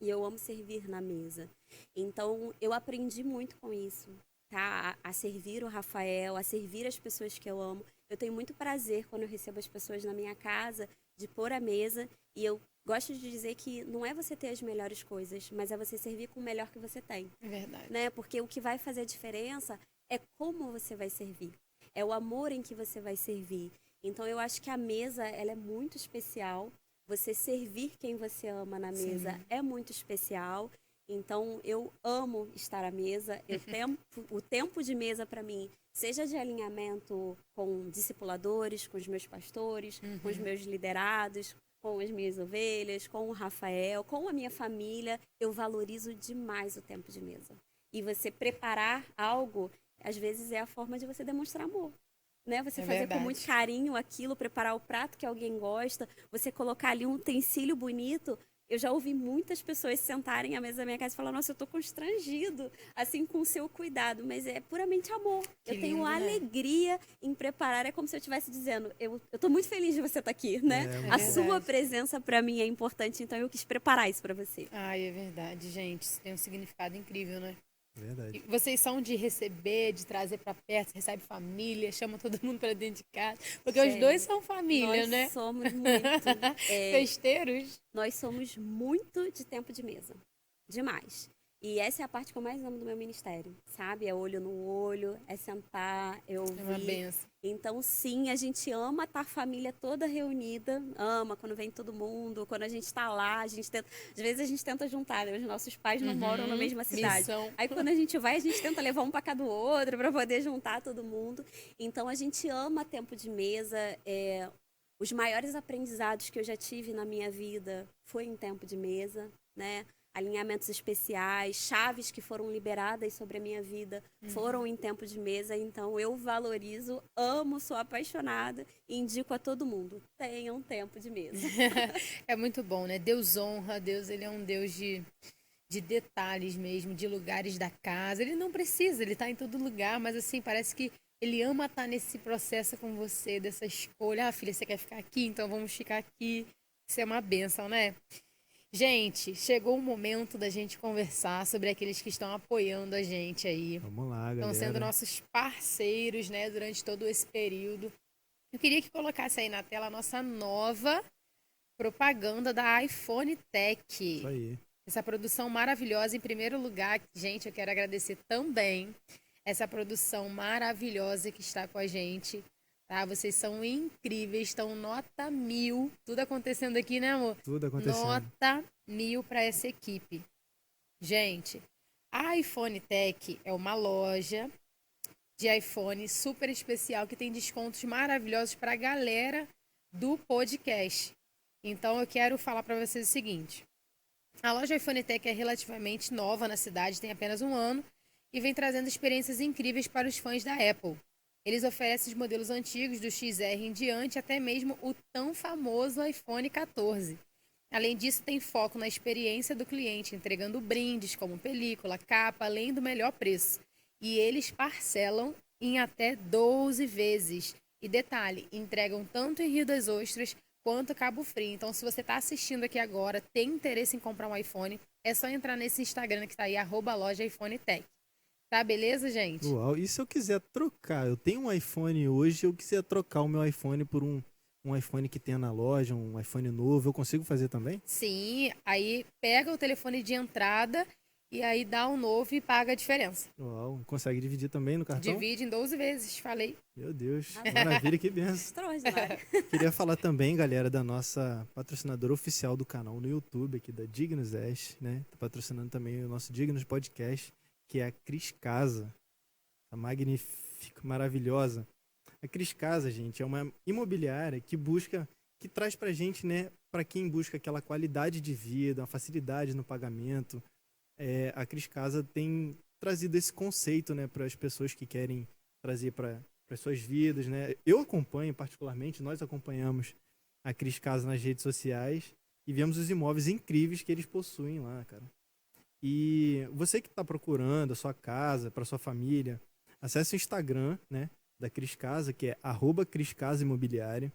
E eu amo servir na mesa. Então, eu aprendi muito com isso, tá? A servir o Rafael, a servir as pessoas que eu amo. Eu tenho muito prazer quando eu recebo as pessoas na minha casa, de pôr a mesa. E eu gosto de dizer que não é você ter as melhores coisas, mas é você servir com o melhor que você tem. É verdade. Né? Porque o que vai fazer a diferença é como você vai servir. É o amor em que você vai servir. Então, eu acho que a mesa, ela é muito especial. Você servir quem você ama na mesa é muito especial. Então, eu amo estar à mesa. O tempo de mesa, para mim, seja de alinhamento com discipuladores, com os meus pastores, com os meus liderados, com as minhas ovelhas, com o Rafael, com a minha família, eu valorizo demais o tempo de mesa. E você preparar algo, às vezes, é a forma de você demonstrar amor. Né? Você fazer verdade. com muito carinho aquilo, preparar o prato que alguém gosta, você colocar ali um utensílio bonito. eu já ouvi muitas pessoas sentarem à mesa da minha casa e falar, nossa, eu tô constrangido, assim, com o seu cuidado, mas é puramente amor. Que Eu tenho lindo, né? alegria em preparar, é como se eu estivesse dizendo, eu tô muito feliz de você estar aqui, né? É A verdade. sua presença para mim é importante, então eu quis preparar isso para você. Ai, é verdade, gente. Isso tem um significado incrível, né? E Verdade. vocês são de receber, de trazer pra perto, recebe família, chama todo mundo pra dentro de casa. Porque os Gente, dois são família, Nós né? somos muito. Festeiros. Nós somos muito de tempo de mesa. Demais. E essa é a parte que eu mais amo do meu ministério, sabe? É olho no olho, é sentar, é ouvir. É uma benção. Então, sim, a gente ama estar a família toda reunida, ama quando vem todo mundo, quando a gente está lá, a gente tenta, às vezes a gente tenta juntar, né? Os nossos pais não moram na mesma cidade. Missão. Aí quando a gente vai, a gente tenta levar um para cada outro para poder juntar todo mundo. Então, a gente ama tempo de mesa. Os maiores aprendizados que eu já tive na minha vida foi em tempo de mesa, né? Alinhamentos especiais, chaves que foram liberadas sobre a minha vida foram em tempo de mesa. Então, eu valorizo, amo, sou apaixonada e indico a todo mundo. Tenham tempo de mesa. É muito bom, né? Deus honra, Deus, ele é um Deus de detalhes mesmo, de lugares da casa. Ele não precisa, ele tá em todo lugar, mas assim, parece que ele ama estar nesse processo com você, dessa escolha. Ah, filha, você quer ficar aqui? Então vamos ficar aqui. Isso é uma bênção, né? Gente, chegou o momento da gente conversar sobre aqueles que estão apoiando a gente aí. Vamos lá, Estão galera. sendo nossos parceiros, né, durante todo esse período. Eu queria que colocasse aí na tela a nossa nova propaganda da iPhone Tech. Isso aí. Essa produção maravilhosa. Em primeiro lugar, gente, eu quero agradecer também essa produção maravilhosa que está com a gente. Tá? Vocês são incríveis, estão nota 1000. Tudo acontecendo aqui, né, amor? Tudo acontecendo. Nota 1000 para essa equipe. Gente, a iPhone Tech é uma loja de iPhone super especial que tem descontos maravilhosos para a galera do podcast. Então eu quero falar para vocês o seguinte. A loja iPhone Tech é relativamente nova na cidade, tem apenas um ano e vem trazendo experiências incríveis para os fãs da Apple. Eles oferecem os modelos antigos do XR em diante, até mesmo o tão famoso iPhone 14. Além disso, tem foco na experiência do cliente, entregando brindes como película, capa, além do melhor preço. E eles parcelam em até 12 vezes. E detalhe, entregam tanto em Rio das Ostras quanto Cabo Frio. Então, se você está assistindo aqui agora, tem interesse em comprar um iPhone, é só entrar nesse Instagram que está aí, @loja_iPhone_tech. Tá, beleza, gente? Uau, e se eu quiser trocar? Eu tenho um iPhone hoje, eu quiser trocar o meu iPhone por um iPhone que tem na loja, um iPhone novo, eu consigo fazer também? Sim, aí pega o telefone de entrada e aí dá um novo e paga a diferença. Uau, consegue dividir também no cartão? Divide em 12 vezes, falei. Meu Deus, maravilha, que benção. Extraordinário. Queria falar também, galera, da nossa patrocinadora oficial do canal no YouTube, aqui da Dignos Ash, né? Tá patrocinando também o nosso Dignos Podcast, que é a Cris Casa. A magnífica, maravilhosa. A Cris Casa, gente, é uma imobiliária que traz pra gente, né, pra quem busca aquela qualidade de vida, uma facilidade no pagamento. A Cris Casa tem trazido esse conceito, né, para as pessoas que querem trazer para as suas vidas, né? Eu acompanho particularmente, nós acompanhamos a Cris Casa nas redes sociais e vemos os imóveis incríveis que eles possuem lá, cara. E você que está procurando a sua casa para sua família, acesse o Instagram, né, da Cris Casa, que é @CrisCasaImobiliária,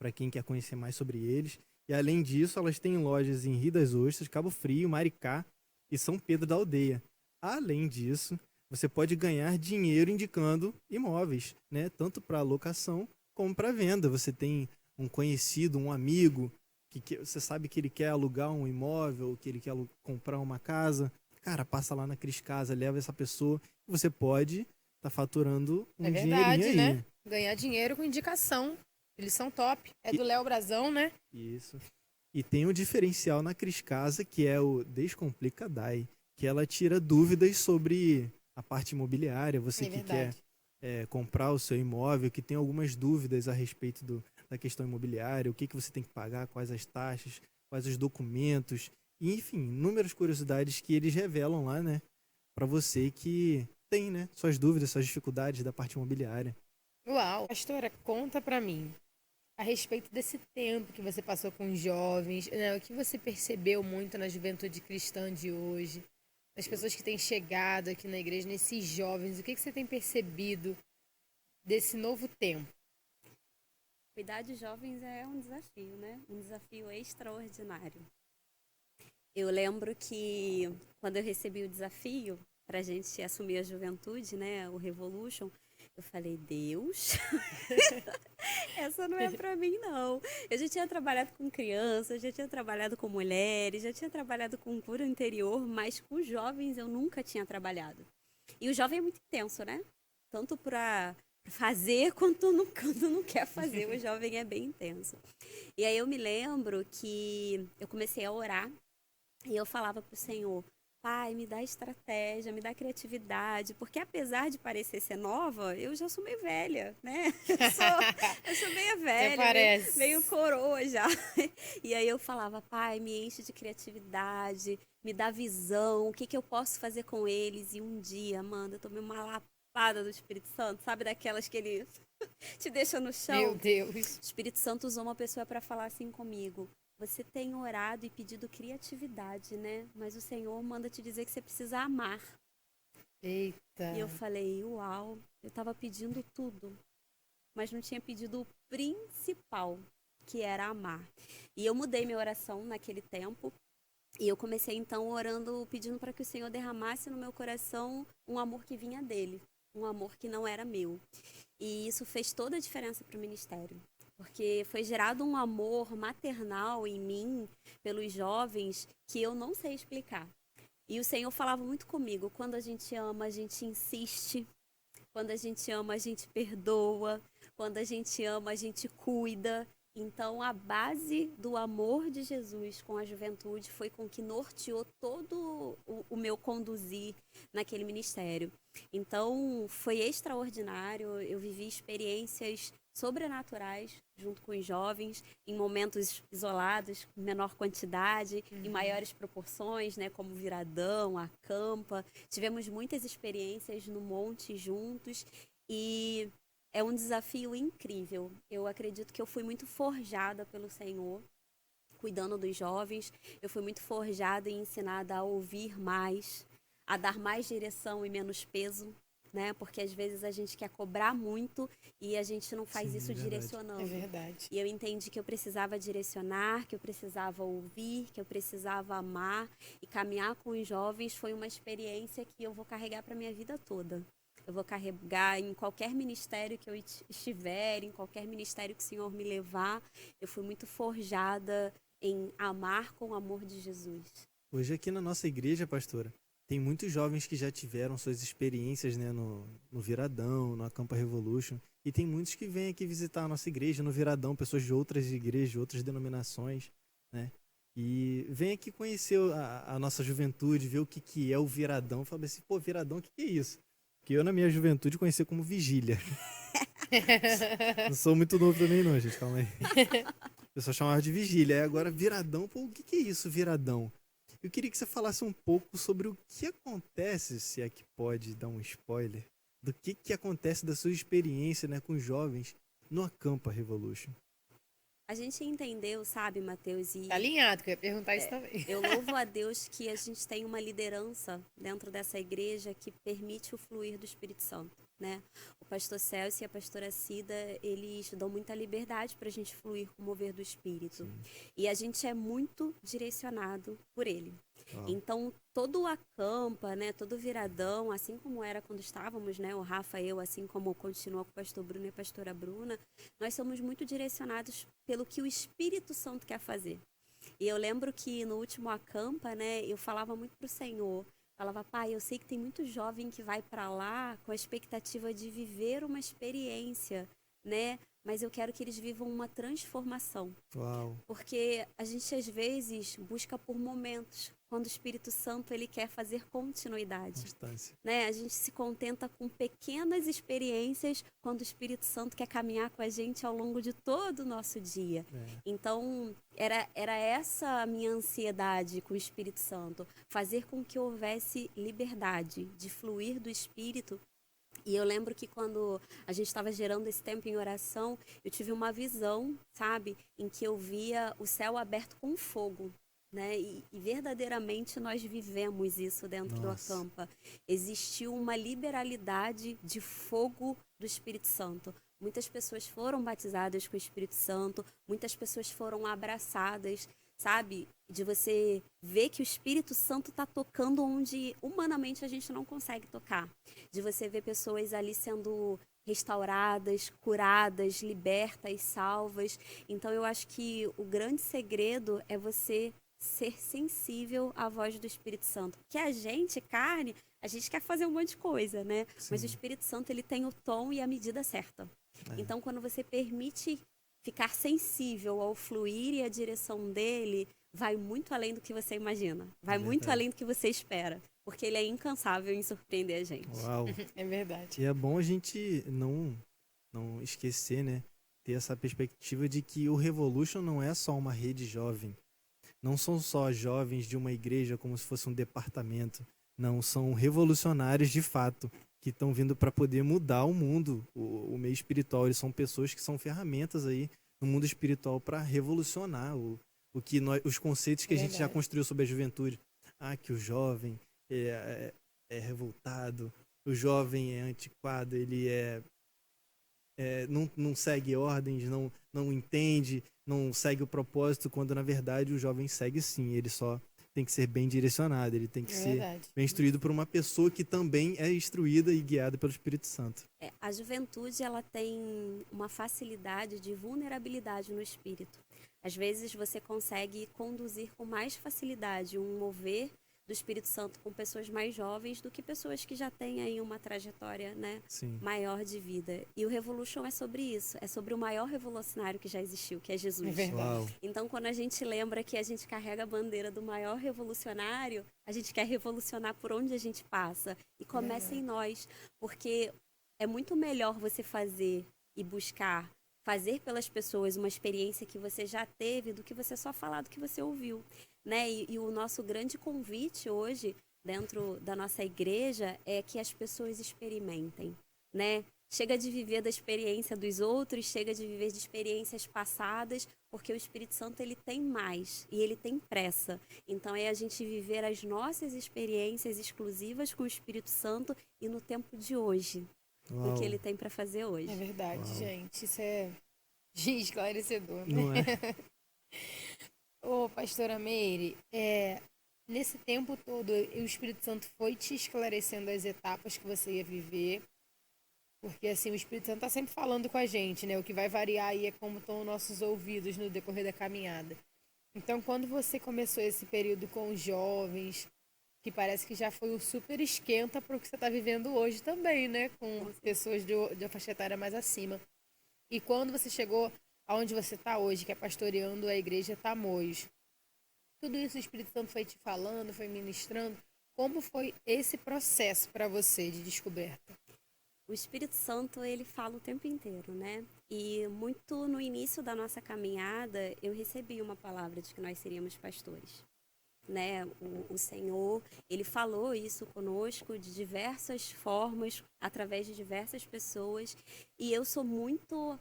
para quem quer conhecer mais sobre eles. E além disso, elas têm lojas em Rio das Ostras, Cabo Frio, Maricá e São Pedro da Aldeia. Além disso, você pode ganhar dinheiro indicando imóveis, né, tanto para locação como para venda. Você tem um conhecido, um amigo, que você sabe que ele quer alugar um imóvel, que ele quer comprar uma casa. Cara, passa lá na Cris Casa, leva essa pessoa. Você pode estar faturando um dinheirinho aí. Né? Ganhar dinheiro com indicação. Eles são top. É do Léo Brazão, né? Isso. E tem um diferencial na Cris Casa, que é o Descomplica Dai, que ela tira dúvidas sobre a parte imobiliária. Você que quer comprar o seu imóvel, que tem algumas dúvidas a respeito da questão imobiliária, o que você tem que pagar, quais as taxas, quais os documentos, e, enfim, inúmeras curiosidades que eles revelam lá, né, para você que tem, né, suas dúvidas, suas dificuldades da parte imobiliária. Uau. Pastora, conta pra mim. a respeito desse tempo que você passou com os jovens, né? O que você percebeu muito na juventude cristã de hoje, as pessoas que têm chegado aqui na igreja, nesses jovens, o que você tem percebido desse novo tempo? Cuidar de jovens é um desafio, né? Um desafio extraordinário. Eu lembro que quando eu recebi o desafio para a gente assumir a juventude, né, o Revolution, eu falei, Deus, essa não é para mim, não. Eu já tinha trabalhado com crianças, já tinha trabalhado com mulheres, já tinha trabalhado com cura interior, mas com jovens eu nunca tinha trabalhado. E o jovem é muito intenso, né? Tanto para fazer quanto quando não quer fazer, o jovem é bem intenso. E aí eu me lembro que eu comecei a orar e eu falava para o Senhor, Pai, me dá estratégia, me dá criatividade, porque apesar de parecer ser nova, eu já sou meio velha, né? Eu sou meio velha, meio coroa já. E aí eu falava, Pai, me enche de criatividade, me dá visão, o que que eu posso fazer com eles? E um dia, Amanda, eu tomei uma lapada do Espírito Santo, sabe daquelas que ele te deixa no chão? Meu Deus. O Espírito Santo usou uma pessoa para falar assim comigo. Você tem orado e pedido criatividade, né? Mas o Senhor manda te dizer que você precisa amar. Eita. E eu falei, uau, eu estava pedindo tudo, mas não tinha pedido o principal, que era amar. E eu mudei minha oração naquele tempo. E eu comecei então orando, pedindo para que o Senhor derramasse no meu coração um amor que vinha dele, um amor que não era meu. E isso fez toda a diferença para o ministério. Porque foi gerado um amor maternal em mim, pelos jovens, que eu não sei explicar. E o Senhor falava muito comigo, quando a gente ama, a gente insiste, quando a gente ama, a gente perdoa, quando a gente ama, a gente cuida. Então, a base do amor de Jesus com a juventude foi com que norteou todo o meu conduzir naquele ministério. Então, foi extraordinário, eu vivi experiências sobrenaturais junto com os jovens, em momentos isolados, em menor quantidade, em maiores proporções, né, como Viradão, Acampa. Tivemos muitas experiências no monte juntos e é um desafio incrível. Eu acredito que eu fui muito forjada pelo Senhor, cuidando dos jovens. Eu fui muito forjada e ensinada a ouvir mais, a dar mais direção e menos peso, né? Porque às vezes a gente quer cobrar muito e a gente não faz isso direcionando. É verdade. E eu entendi que eu precisava direcionar, que eu precisava ouvir, que eu precisava amar e caminhar com os jovens foi uma experiência que eu vou carregar para minha vida toda. Eu vou carregar em qualquer ministério que eu estiver, em qualquer ministério que o Senhor me levar. Eu fui muito forjada em amar com o amor de Jesus. Hoje aqui na nossa igreja, pastora, tem muitos jovens que já tiveram suas experiências, né, no Viradão, no Acampa Revolution. E tem muitos que vêm aqui visitar a nossa igreja no Viradão, pessoas de outras igrejas, de outras denominações, né? E vem aqui conhecer a nossa juventude, ver o que é o Viradão. Fala assim, pô, Viradão, o que é isso? Que eu, na minha juventude, conhecia como vigília. Não sou muito novo também, não, gente. Calma aí. O pessoal chamava de vigília. Aí agora, Viradão, pô, o que é isso, Viradão? Eu queria que você falasse um pouco sobre o que acontece, se é que pode dar um spoiler, do que acontece da sua experiência, né, com os jovens no Acampa Revolution. A gente entendeu, sabe, Mateus? E Tá alinhado, que eu ia perguntar isso também. eu louvo a Deus que a gente tem uma liderança dentro dessa igreja que permite o fluir do Espírito Santo, né? O pastor Celso e a pastora Cida, eles dão muita liberdade para a gente fluir com o mover do Espírito. Sim. E a gente é muito direcionado por ele. Então, todo o Acampa, né, todo o Viradão, assim como era quando estávamos, né, o Rafa e eu, assim como continua com o pastor Bruno e a pastora Bruna, nós somos muito direcionados pelo que o Espírito Santo quer fazer. E eu lembro que no último Acampa, né, eu falava muito pro Senhor, falava, pai, eu sei que tem muito jovem que vai para lá com a expectativa de viver uma experiência, né, mas eu quero que eles vivam uma transformação. Uau. Porque a gente às vezes busca por momentos, quando o Espírito Santo ele quer fazer continuidade. Constância. Né? A gente se contenta com pequenas experiências quando o Espírito Santo quer caminhar com a gente ao longo de todo o nosso dia. Então, era essa a minha ansiedade com o Espírito Santo, fazer com que houvesse liberdade de fluir do Espírito E eu lembro que quando a gente estava gerando esse tempo em oração, eu tive uma visão, sabe, em que eu via o céu aberto com fogo, né? E verdadeiramente nós vivemos isso dentro do Nossa. Acampa. Existiu uma liberalidade de fogo do Espírito Santo. Muitas pessoas foram batizadas com o Espírito Santo, muitas pessoas foram abraçadas, sabe? De você ver que o Espírito Santo está tocando onde humanamente a gente não consegue tocar. De você ver pessoas ali sendo restauradas, curadas, libertas, salvas. Então eu acho que o grande segredo é você ser sensível à voz do Espírito Santo. Porque a gente, carne, a gente quer fazer um monte de coisa, né? Mas o Espírito Santo, ele tem o tom e a medida certa. Então, quando você permite ficar sensível ao fluir e à direção dele, vai muito além do que você imagina. Vai muito além do que você espera. Porque ele é incansável em surpreender a gente. Uau. É verdade. E é bom a gente não esquecer, né? Ter essa perspectiva de que o Revolution não é só uma rede jovem. Não são só jovens de uma igreja como se fosse um departamento. Não, são revolucionários de fato, que estão vindo para poder mudar o mundo, o meio espiritual. Eles são pessoas que são ferramentas aí no mundo espiritual para revolucionar os conceitos que a gente já construiu sobre a juventude. Ah, que o jovem é revoltado, o jovem é antiquado, ele não segue ordens, não entende, não segue o propósito, quando na verdade o jovem segue sim, ele só tem que ser bem direcionado, ele tem que ser bem instruído por uma pessoa que também é instruída e guiada pelo Espírito Santo. A juventude, ela tem uma facilidade de vulnerabilidade no espírito. Às vezes você consegue conduzir com mais facilidade um mover do Espírito Santo com pessoas mais jovens do que pessoas que já têm aí uma trajetória, né, maior de vida. E o Revolution é sobre isso, é sobre o maior revolucionário que já existiu, que é Jesus. É verdade. Então, quando a gente lembra que a gente carrega a bandeira do maior revolucionário, a gente quer revolucionar por onde a gente passa. E começa em nós, porque é muito melhor você fazer e buscar fazer pelas pessoas uma experiência que você já teve do que você só falar do que você ouviu, né? E o nosso grande convite hoje dentro da nossa igreja é que as pessoas experimentem, né? Chega de viver da experiência dos outros, chega de viver de experiências passadas, porque o Espírito Santo, ele tem mais e ele tem pressa. Então é a gente viver as nossas experiências exclusivas com o Espírito Santo e no tempo de hoje. O que ele tem para fazer hoje. É verdade, gente. Isso é esclarecedor, né? Não é? Ô, pastora Meire, nesse tempo todo, o Espírito Santo foi te esclarecendo as etapas que você ia viver, porque assim, o Espírito Santo está sempre falando com a gente, né? O que vai variar aí é como estão os nossos ouvidos no decorrer da caminhada. Então, quando você começou esse período com os jovens, que parece que já foi o super esquenta para o que você está vivendo hoje também, né? Com pessoas de faixa etária mais acima. E quando você chegou aonde você está hoje, que é pastoreando a igreja Tamoios, tudo isso o Espírito Santo foi te falando, foi ministrando. Como foi esse processo para você de descoberta? O Espírito Santo, ele fala o tempo inteiro, né? E muito no início da nossa caminhada, eu recebi uma palavra de que nós seríamos pastores. Né? O Senhor, ele falou isso conosco de diversas formas, através de diversas pessoas, e eu sou muito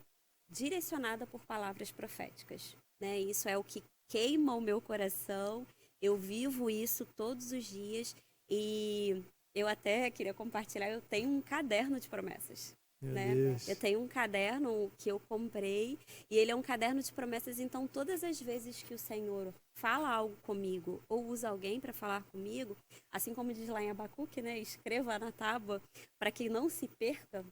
direcionada por palavras proféticas, né? Isso é o que queima o meu coração, eu vivo isso todos os dias, e eu até queria compartilhar, eu tenho um caderno de promessas. Né? Eu tenho um caderno que eu comprei e ele é um caderno de promessas, então todas as vezes que o Senhor fala algo comigo ou usa alguém para falar comigo, assim como diz lá em Abacuque, né? Escreva na tábua para que não se perca,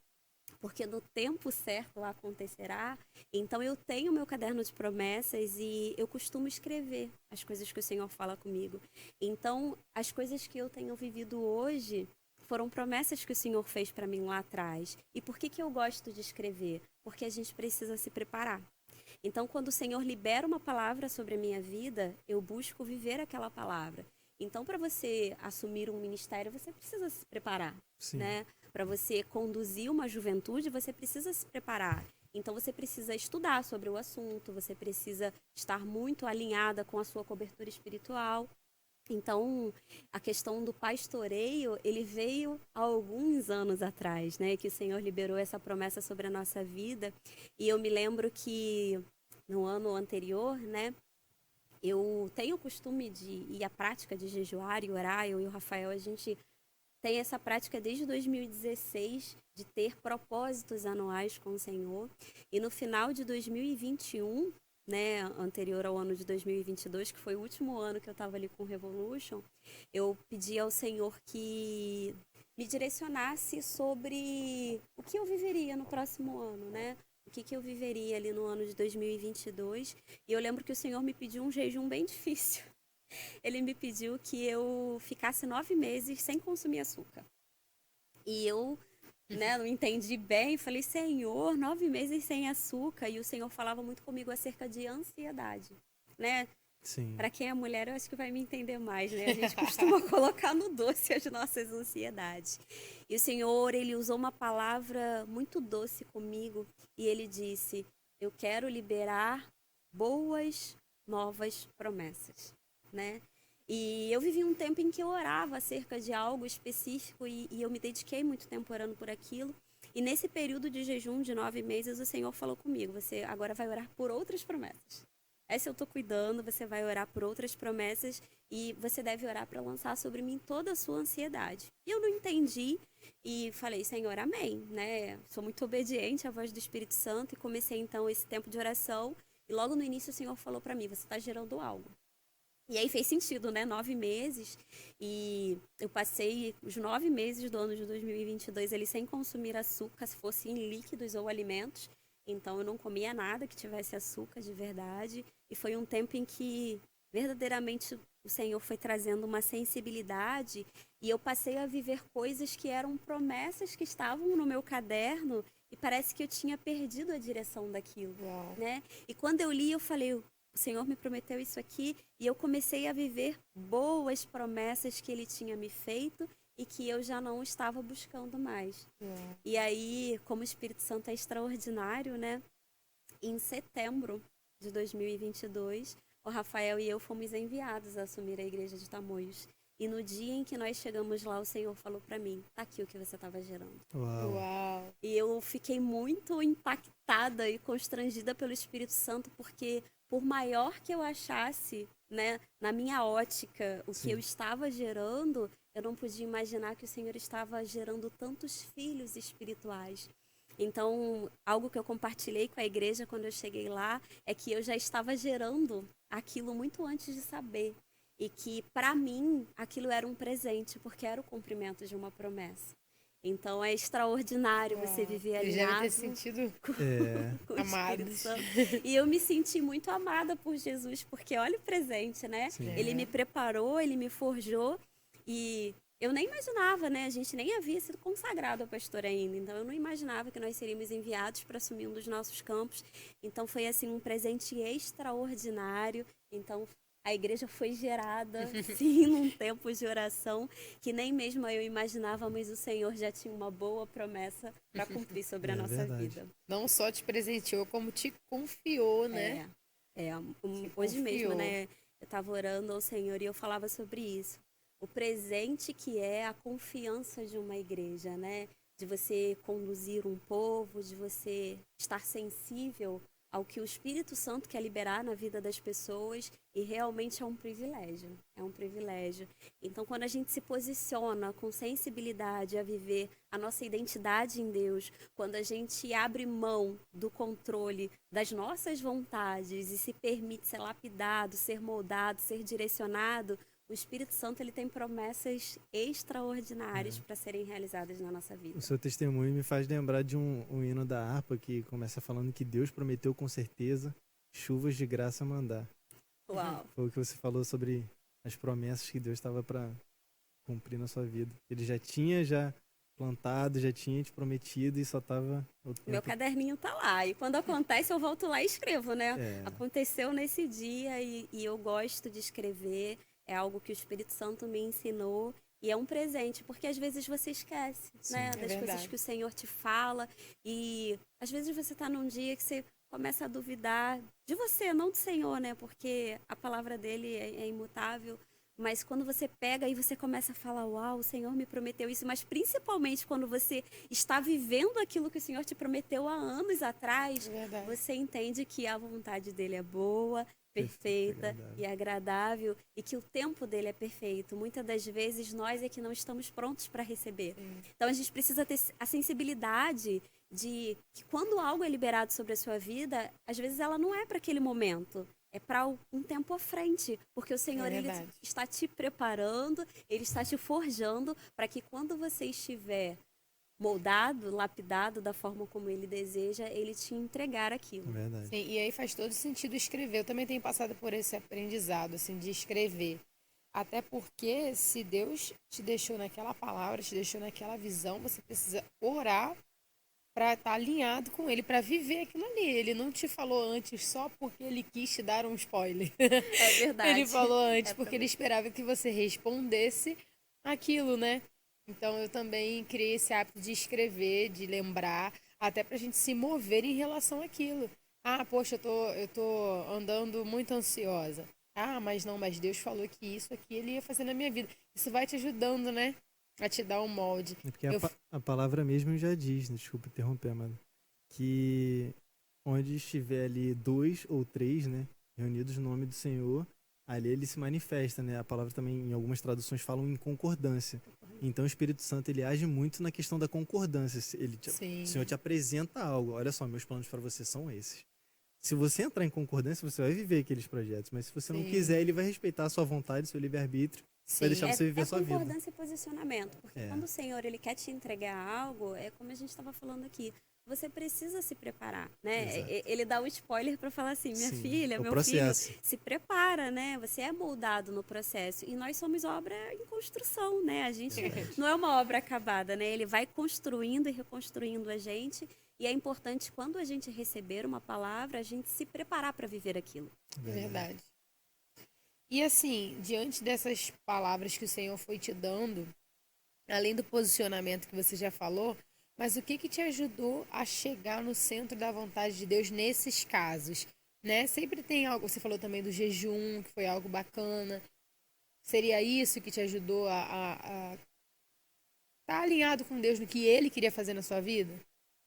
porque no tempo certo acontecerá. Então eu tenho meu caderno de promessas e eu costumo escrever as coisas que o Senhor fala comigo. Então as coisas que eu tenho vivido hoje foram promessas que o Senhor fez para mim lá atrás. E por que eu gosto de escrever? Porque a gente precisa se preparar. Então, quando o Senhor libera uma palavra sobre a minha vida, eu busco viver aquela palavra. Então, para você assumir um ministério, você precisa se preparar, né? Para você conduzir uma juventude, você precisa se preparar. Então, você precisa estudar sobre o assunto, você precisa estar muito alinhada com a sua cobertura espiritual. Então, a questão do pastoreio, ele veio há alguns anos atrás, né? Que o Senhor liberou essa promessa sobre a nossa vida. E eu me lembro que no ano anterior, né? Eu tenho o costume de e a prática de jejuar e orar. Eu e o Rafael, a gente tem essa prática desde 2016 de ter propósitos anuais com o Senhor. E no final de 2021, né, anterior ao ano de 2022, que foi o último ano que eu estava ali com o Revolution, eu pedi ao Senhor que me direcionasse sobre o que eu viveria no próximo ano, né? O que eu viveria ali no ano de 2022. E eu lembro que o Senhor me pediu um jejum bem difícil. Ele me pediu que eu ficasse 9 meses sem consumir açúcar. E eu, né, não entendi bem, falei, Senhor, 9 meses sem açúcar. E o Senhor falava muito comigo acerca de ansiedade, né? Sim. Para quem é mulher, eu acho que vai me entender mais, né? A gente costuma colocar no doce as nossas ansiedades. E o Senhor, ele usou uma palavra muito doce comigo e ele disse: eu quero liberar boas, novas promessas, né? E eu vivi um tempo em que eu orava acerca de algo específico e eu me dediquei muito tempo orando por aquilo. E nesse período de jejum de 9 meses, o Senhor falou comigo: você agora vai orar por outras promessas. Essa eu estou cuidando, você vai orar por outras promessas e você deve orar para lançar sobre mim toda a sua ansiedade. E eu não entendi e falei, Senhor, amém, né? Sou muito obediente à voz do Espírito Santo e comecei então esse tempo de oração. E logo no início o Senhor falou para mim, você está gerando algo. E aí fez sentido, né? 9 meses. E eu passei os 9 meses do ano de 2022 ali sem consumir açúcar, se fosse em líquidos ou alimentos. Então eu não comia nada que tivesse açúcar de verdade. E foi um tempo em que verdadeiramente o Senhor foi trazendo uma sensibilidade. E eu passei a viver coisas que eram promessas que estavam no meu caderno. E parece que eu tinha perdido a direção daquilo, né? E quando eu li, eu falei, o Senhor me prometeu isso aqui e eu comecei a viver boas promessas que Ele tinha me feito e que eu já não estava buscando mais. E aí, como o Espírito Santo é extraordinário, né? Em setembro de 2022, o Rafael e eu fomos enviados a assumir a igreja de Tamoios. E no dia em que nós chegamos lá, o Senhor falou para mim, tá aqui o que você estava gerando. Uau. E eu fiquei muito impactada e constrangida pelo Espírito Santo, porque por maior que eu achasse, né, na minha ótica, o que eu estava gerando, eu não podia imaginar que o Senhor estava gerando tantos filhos espirituais. Então, algo que eu compartilhei com a igreja quando eu cheguei lá é que eu já estava gerando aquilo muito antes de saber. E que, para mim, aquilo era um presente, porque era o cumprimento de uma promessa. Então é extraordinário você viver alinhado ter sentido com o Espírito Santo. E eu me senti muito amada por Jesus, porque olha o presente, né? Sim. Ele me preparou, ele me forjou e eu nem imaginava, né? A gente nem havia sido consagrado a pastor ainda, então eu não imaginava que nós seríamos enviados para assumir um dos nossos campos. Então foi assim um presente extraordinário. Então a igreja foi gerada, sim, num tempo de oração que nem mesmo eu imaginava, mas o Senhor já tinha uma boa promessa para cumprir sobre a nossa vida. Não só te presenteou, como te confiou, né? Hoje mesmo, né? Eu estava orando ao Senhor e eu falava sobre isso. O presente que é a confiança de uma igreja, né? De você conduzir um povo, de você estar sensível ao que o Espírito Santo quer liberar na vida das pessoas e realmente é um privilégio, é um privilégio. Então, quando a gente se posiciona com sensibilidade a viver a nossa identidade em Deus, quando a gente abre mão do controle das nossas vontades e se permite ser lapidado, ser moldado, ser direcionado, o Espírito Santo ele tem promessas extraordinárias para serem realizadas na nossa vida. O seu testemunho me faz lembrar de um hino da harpa que começa falando que Deus prometeu com certeza chuvas de graça mandar. Uau! Foi o que você falou sobre as promessas que Deus estava para cumprir na sua vida. Ele já tinha plantado, já tinha te prometido e só estava... Meu caderninho tá lá. E quando acontece, eu volto lá e escrevo, né? Aconteceu nesse dia e eu gosto de escrever. É algo que o Espírito Santo me ensinou. E é um presente, porque às vezes você esquece, né? Das coisas que o Senhor te fala. E às vezes você tá num dia que você começa a duvidar de você, não do Senhor, né? Porque a palavra dele é imutável. mas quando você pega e você começa a falar, uau, o Senhor me prometeu isso, mas principalmente quando você está vivendo aquilo que o Senhor te prometeu há anos atrás, Verdade. você entende que a vontade dele é boa, perfeita agradável. e agradável e que o tempo dele é perfeito. Muitas das vezes nós é que não estamos prontos para receber. Então a gente precisa ter a sensibilidade de que quando algo é liberado sobre a sua vida, às vezes ela não é para aquele momento. É para um tempo à frente, porque o Senhor ele verdade. está te preparando, ele está te forjando para que quando você estiver moldado, lapidado da forma como ele deseja, ele te entregar aquilo. Verdade. Sim, e aí faz todo sentido escrever. Eu também tenho passado por esse aprendizado, assim, de escrever. Até porque se Deus te deixou naquela palavra, te deixou naquela visão, você precisa orar para estar alinhado com ele, para viver aquilo ali. Ele não te falou antes só porque ele quis te dar um spoiler. É verdade. Ele falou antes É porque ele esperava que você respondesse aquilo, né? Então eu também criei esse hábito de escrever, de lembrar, até pra gente se mover em relação àquilo. Ah, poxa, eu tô andando muito ansiosa. Ah, mas Deus falou que isso aqui ele ia fazer na minha vida. Isso vai te ajudando, né? A te dar um molde. É porque Eu, a palavra mesmo já diz, né? Desculpa interromper, mano, que onde estiver ali 2 ou 3, né, reunidos no nome do Senhor, ali ele se manifesta, né? A palavra também, em algumas traduções, falam em concordância. Então o Espírito Santo, ele age muito na questão da concordância. sim. O Senhor te apresenta algo. Olha só, meus planos para você são esses. Se você entrar em concordância, você vai viver aqueles projetos. Mas se você não Sim. quiser, ele vai respeitar a sua vontade, seu livre-arbítrio. Vai Sim. deixar você viver a sua vida. Concordância e posicionamento, porque É. quando o Senhor ele quer te entregar algo, é como a gente estava falando aqui, você precisa se preparar, né? Exato. Ele dá o spoiler para falar assim, minha Sim, filha, o meu processo. filho, se prepara, né? Você é moldado no processo e nós somos obra em construção, né? A gente não é uma obra acabada, né? Ele vai construindo e reconstruindo a gente e é importante quando a gente receber uma palavra, a gente se preparar para viver aquilo. Verdade. E assim, diante dessas palavras que o Senhor foi te dando, além do posicionamento que você já falou, mas o que que te ajudou a chegar no centro da vontade de Deus nesses casos, né? Sempre tem algo, você falou também do jejum, que foi algo bacana. Seria isso que te ajudou a estar alinhado com Deus no que Ele queria fazer na sua vida?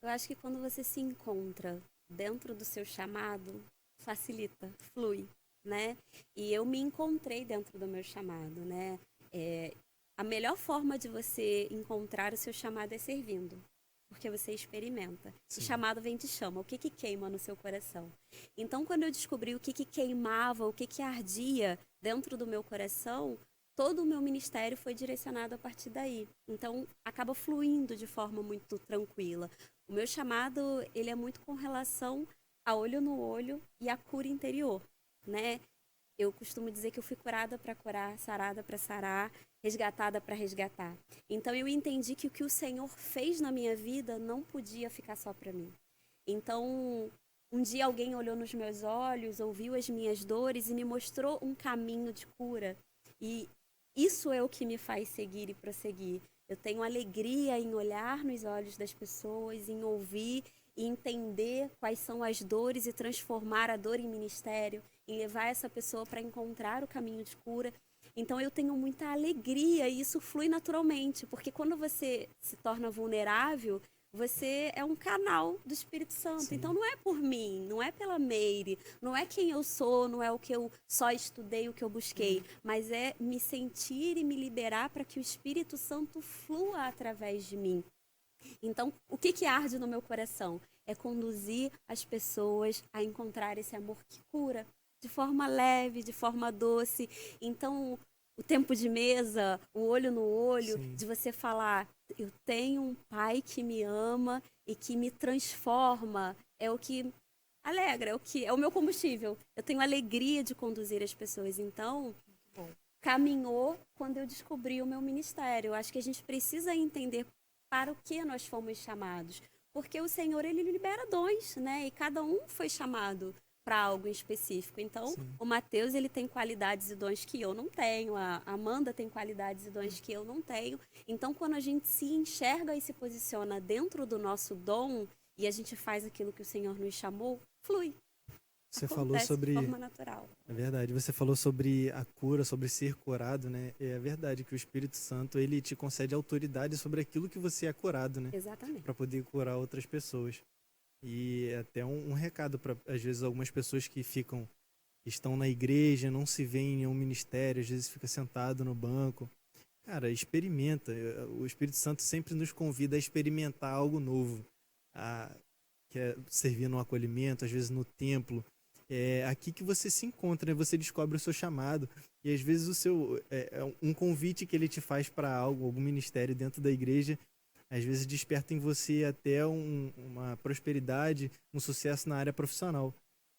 Eu acho que quando você se encontra dentro do seu chamado, facilita, flui, né? E eu me encontrei dentro do meu chamado, né? A melhor forma de você encontrar o seu chamado é servindo, porque você experimenta. Sim. O chamado vem de chama, o que que queima no seu coração. Então, quando eu descobri o que que queimava, o que que ardia dentro do meu coração, todo o meu ministério foi direcionado a partir daí. Então, acaba fluindo de forma muito tranquila. O meu chamado, ele é muito com relação a olho no olho e a cura interior, né? Eu costumo dizer que eu fui curada para curar, sarada para sarar, resgatada para resgatar. Então eu entendi que o que o Senhor fez na minha vida não podia ficar só para mim. Então, um dia alguém olhou nos meus olhos, ouviu as minhas dores e me mostrou um caminho de cura. E isso é o que me faz seguir e prosseguir. Eu tenho alegria em olhar nos olhos das pessoas, em ouvir e entender quais são as dores e transformar a dor em ministério, em levar essa pessoa para encontrar o caminho de cura. Então eu tenho muita alegria e isso flui naturalmente, porque quando você se torna vulnerável, você é um canal do Espírito Santo. Sim. Então não é por mim, não é pela Meire, não é quem eu sou, não é o que eu só estudei, o que eu busquei, mas é me sentir e me liberar para que o Espírito Santo flua através de mim. Então, o que que arde no meu coração? É conduzir as pessoas a encontrar esse amor que cura, de forma leve, de forma doce. Então, o tempo de mesa, o olho no olho, Sim. de você falar, eu tenho um pai que me ama e que me transforma, é o que alegra, é o meu combustível. Eu tenho alegria de conduzir as pessoas. Então, Bom. caminhou quando eu descobri o meu ministério. Eu acho que a gente precisa entender para o que nós fomos chamados. Porque o Senhor, ele libera dons, né? E cada um foi chamado para algo em específico. Então, Sim. o Mateus, ele tem qualidades e dons que eu não tenho. A Amanda tem qualidades e dons que eu não tenho. Então, quando a gente se enxerga e se posiciona dentro do nosso dom e a gente faz aquilo que o Senhor nos chamou, flui. Você falou acontece sobre... de forma natural. É verdade. Você falou sobre a cura, sobre ser curado, né? É verdade que o Espírito Santo, ele te concede autoridade sobre aquilo que você é curado, né? Exatamente. Para poder curar outras pessoas. E é até um recado para, às vezes, algumas pessoas que estão na igreja, não se veem em nenhum ministério, às vezes fica sentado no banco. Cara, experimenta. O Espírito Santo sempre nos convida a experimentar algo novo. Que é servir no acolhimento, às vezes no templo. É aqui que você se encontra, né? Você descobre o seu chamado. E às vezes um convite que ele te faz para algo, algum ministério dentro da igreja, às vezes desperta em você até uma prosperidade, um sucesso na área profissional.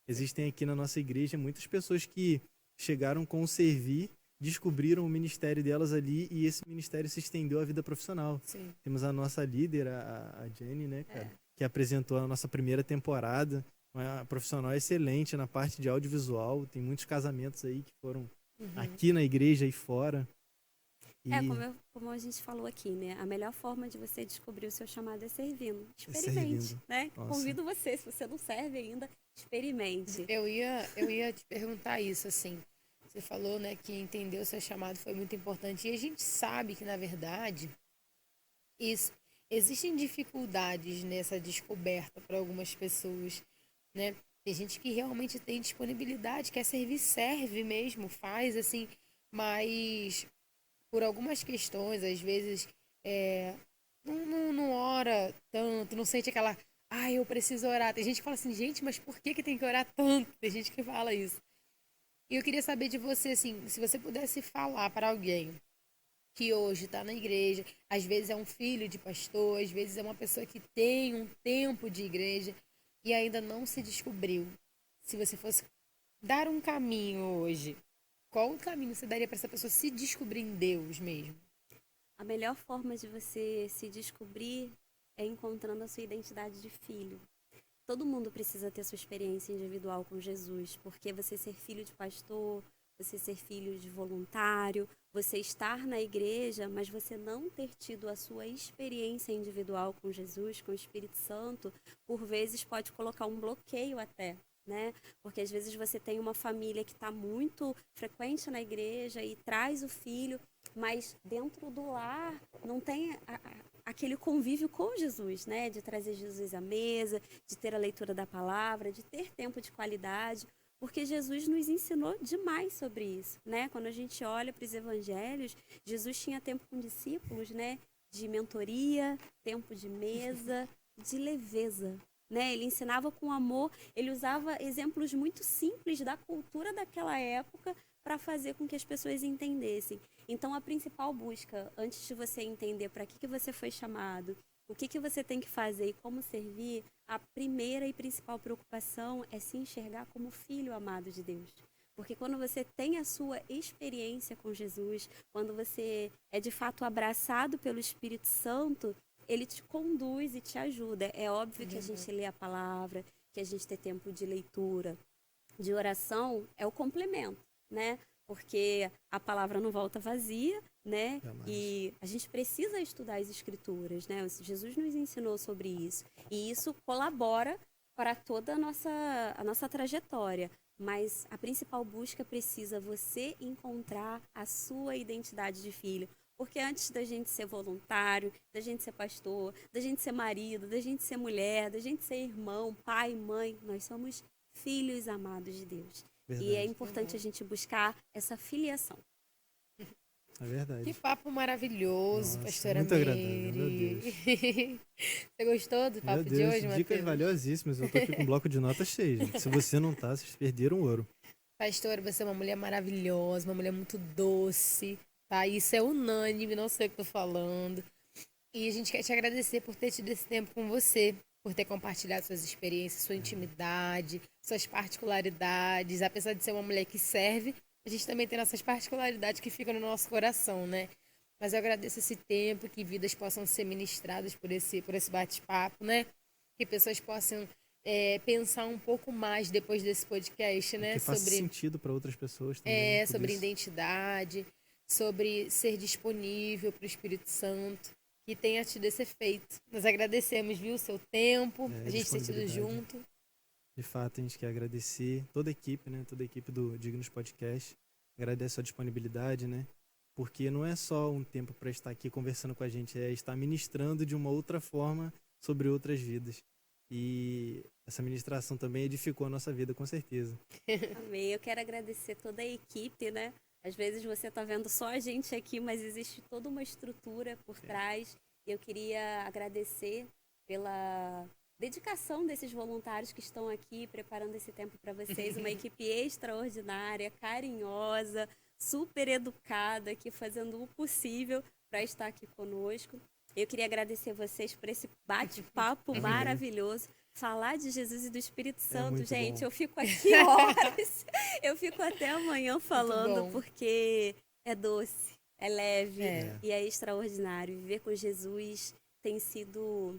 Existem aqui na nossa igreja muitas pessoas que chegaram com o servir, descobriram o ministério delas ali e esse ministério se estendeu à vida profissional. Sim. Temos a nossa líder, a Jenny, né, cara, que apresentou a nossa primeira temporada. Uma profissional excelente na parte de audiovisual. Tem muitos casamentos aí que foram aqui na igreja e fora. E Como a gente falou aqui, né? A melhor forma de você descobrir o seu chamado é servindo. Experimente, servindo. né? Nossa. Convido você, se você não serve ainda, experimente. Eu ia te perguntar isso, assim. Você falou, né, que entender o seu chamado foi muito importante. E a gente sabe que, na verdade, existem dificuldades nessa descoberta para algumas pessoas, né? Tem gente que realmente tem disponibilidade, quer servir, serve mesmo, faz, assim, mas por algumas questões, às vezes, não ora tanto, não sente aquela, eu preciso orar. Tem gente que fala assim, gente, mas por que tem que orar tanto? Tem gente que fala isso. E eu queria saber de você, assim, se você pudesse falar para alguém que hoje está na igreja, às vezes é um filho de pastor, às vezes é uma pessoa que tem um tempo de igreja e ainda não se descobriu. Se você fosse dar um caminho hoje, qual o caminho você daria para essa pessoa se descobrir em Deus mesmo? A melhor forma de você se descobrir é encontrando a sua identidade de filho. Todo mundo precisa ter sua experiência individual com Jesus, porque você ser filho de pastor, você ser filho de voluntário, você estar na igreja, mas você não ter tido a sua experiência individual com Jesus, com o Espírito Santo, por vezes pode colocar um bloqueio até, né? Porque às vezes você tem uma família que está muito frequente na igreja e traz o filho, mas dentro do lar não tem aquele convívio com Jesus, né? De trazer Jesus à mesa, de ter a leitura da palavra, de ter tempo de qualidade, porque Jesus nos ensinou demais sobre isso, né? Quando a gente olha para os evangelhos, Jesus tinha tempo com discípulos, né? De mentoria, tempo de mesa, de leveza, né? Ele ensinava com amor, ele usava exemplos muito simples da cultura daquela época para fazer com que as pessoas entendessem. Então, a principal busca, antes de você entender para que você foi chamado, o que você tem que fazer e como servir, a primeira e principal preocupação é se enxergar como filho amado de Deus. Porque quando você tem a sua experiência com Jesus, quando você é de fato abraçado pelo Espírito Santo, ele te conduz e te ajuda. É óbvio que a gente lê a palavra, que a gente tem tempo de leitura, de oração, é o complemento, né? Porque a palavra não volta vazia, né? Jamais. E a gente precisa estudar as escrituras, né? Jesus nos ensinou sobre isso. E isso colabora para toda a nossa trajetória. Mas a principal busca precisa você encontrar a sua identidade de filho. Porque antes da gente ser voluntário, da gente ser pastor, da gente ser marido, da gente ser mulher, da gente ser irmão, pai, mãe, nós somos filhos amados de Deus. Verdade. E é importante a gente buscar essa filiação. É verdade. Que papo maravilhoso, Nossa, pastora muito agradável, meu Meire. Deus. Você gostou do papo Meu de Deus, hoje, dicas Matheus? valiosíssimas. Eu tô aqui com um bloco de notas cheio, gente. Se você não tá, vocês perderam ouro. Pastora, você é uma mulher maravilhosa, uma mulher muito doce, tá? Isso é unânime, não sei o que eu tô falando. E a gente quer te agradecer por ter tido esse tempo com você, por ter compartilhado suas experiências, sua intimidade, suas particularidades. Apesar de ser uma mulher que serve, a gente também tem nossas particularidades que ficam no nosso coração, né? Mas eu agradeço esse tempo, que vidas possam ser ministradas por esse bate-papo, né? Que pessoas possam pensar um pouco mais depois desse podcast, né? Que faz sentido para outras pessoas também. Sobre isso. identidade, sobre ser disponível para o Espírito Santo, que tenha tido esse efeito. Nós agradecemos, viu, o seu tempo, a gente ter tido disponibilidade. junto. De fato, a gente quer agradecer toda a equipe, né? Toda a equipe do Dignos Podcast. Agradece a disponibilidade, né? Porque não é só um tempo para estar aqui conversando com a gente, é estar ministrando de uma outra forma sobre outras vidas. E essa ministração também edificou a nossa vida, com certeza. Amém. Eu quero agradecer toda a equipe, né? Às vezes você está vendo só a gente aqui, mas existe toda uma estrutura por trás. E eu queria agradecer pela dedicação desses voluntários que estão aqui preparando esse tempo para vocês. Uma equipe extraordinária, carinhosa, super educada, aqui fazendo o possível para estar aqui conosco. Eu queria agradecer vocês por esse bate-papo maravilhoso. Falar de Jesus e do Espírito Santo, gente, bom. eu fico aqui horas. Eu fico até amanhã falando, porque é doce, é leve e é extraordinário. Viver com Jesus tem sido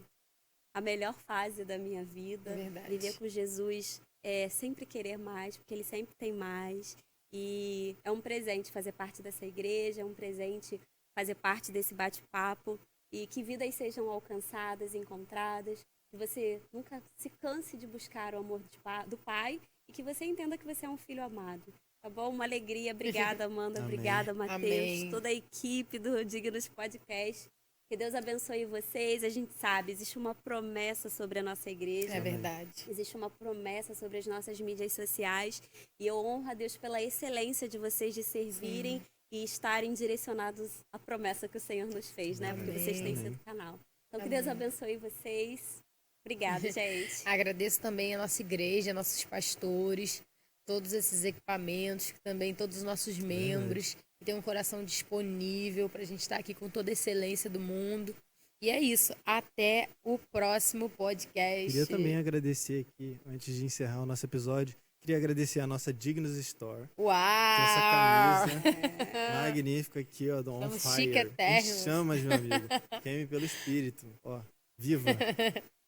a melhor fase da minha vida. Verdade. Viver com Jesus é sempre querer mais, porque Ele sempre tem mais. E é um presente fazer parte dessa igreja, é um presente fazer parte desse bate-papo. E que vidas sejam alcançadas, encontradas. Que você nunca se canse de buscar o amor do Pai. E que você entenda que você é um filho amado. Tá bom? Uma alegria. Obrigada, Amanda. Amém. Obrigada, Matheus. Amém. Toda a equipe do Dignos Podcast. Que Deus abençoe vocês. A gente sabe, existe uma promessa sobre a nossa igreja. É verdade. Existe uma promessa sobre as nossas mídias sociais. E eu honro a Deus pela excelência de vocês de servirem e estarem direcionados à promessa que o Senhor nos fez, né? Porque vocês têm sido canal. Então, que Deus abençoe vocês. Obrigada, gente. Agradeço também a nossa igreja, nossos pastores, todos esses equipamentos, também todos os nossos membros, que têm um coração disponível para a gente estar aqui com toda a excelência do mundo. E é isso. Até o próximo podcast. Queria também agradecer aqui, antes de encerrar o nosso episódio, queria agradecer a nossa Dignos Store. Uau! Tem essa camisa magnífica aqui, ó, do On Estamos Fire. chiquetérrimos. Em chamas, meu amigo. Queime pelo Espírito. Ó, viva!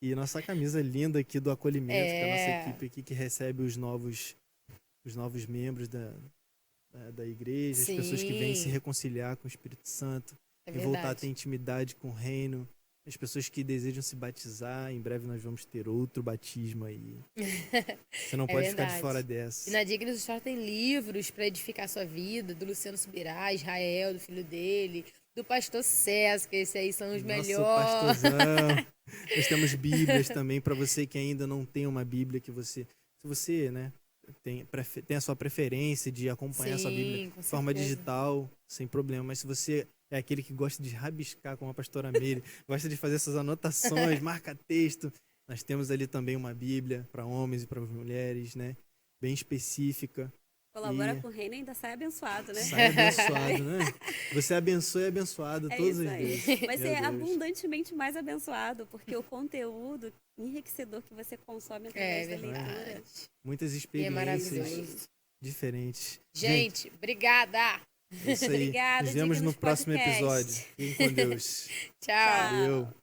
E nossa camisa linda aqui do acolhimento, que é a nossa equipe aqui que recebe os novos membros da igreja, Sim. as pessoas que vêm se reconciliar com o Espírito Santo É e voltar a verdade. ter intimidade com o reino. As pessoas que desejam se batizar, em breve nós vamos ter outro batismo aí. Você não pode ficar de verdade. fora dessa. E na Dignos Store tem livros para edificar a sua vida, do Luciano Subirá, Israel, do filho dele, do pastor César, que esse aí são os Nosso melhores. pastorzão. Nós temos bíblias também para você que ainda não tem uma bíblia que você... Se você, né, tem a sua preferência de acompanhar a sua Bíblia com de forma certeza. digital, sem problema. Mas se você é aquele que gosta de rabiscar, como a pastora Meire, gosta de fazer essas anotações, marca texto, nós temos ali também uma Bíblia para homens e para mulheres, né? Bem específica. Colabora E com o reino e ainda sai abençoado, né? sai abençoado, né? Você abençoa e é abençoado É todas isso as aí. vezes. Vai Meu ser Deus. abundantemente mais abençoado, porque o conteúdo enriquecedor que você consome através da leitura. verdade. Muitas E é experiências maravilhoso. diferentes. Gente, obrigada. É isso aí. Obrigada, Nos vemos no Dignos próximo Podcast. episódio. Fiquem com Deus. Tchau. Valeu.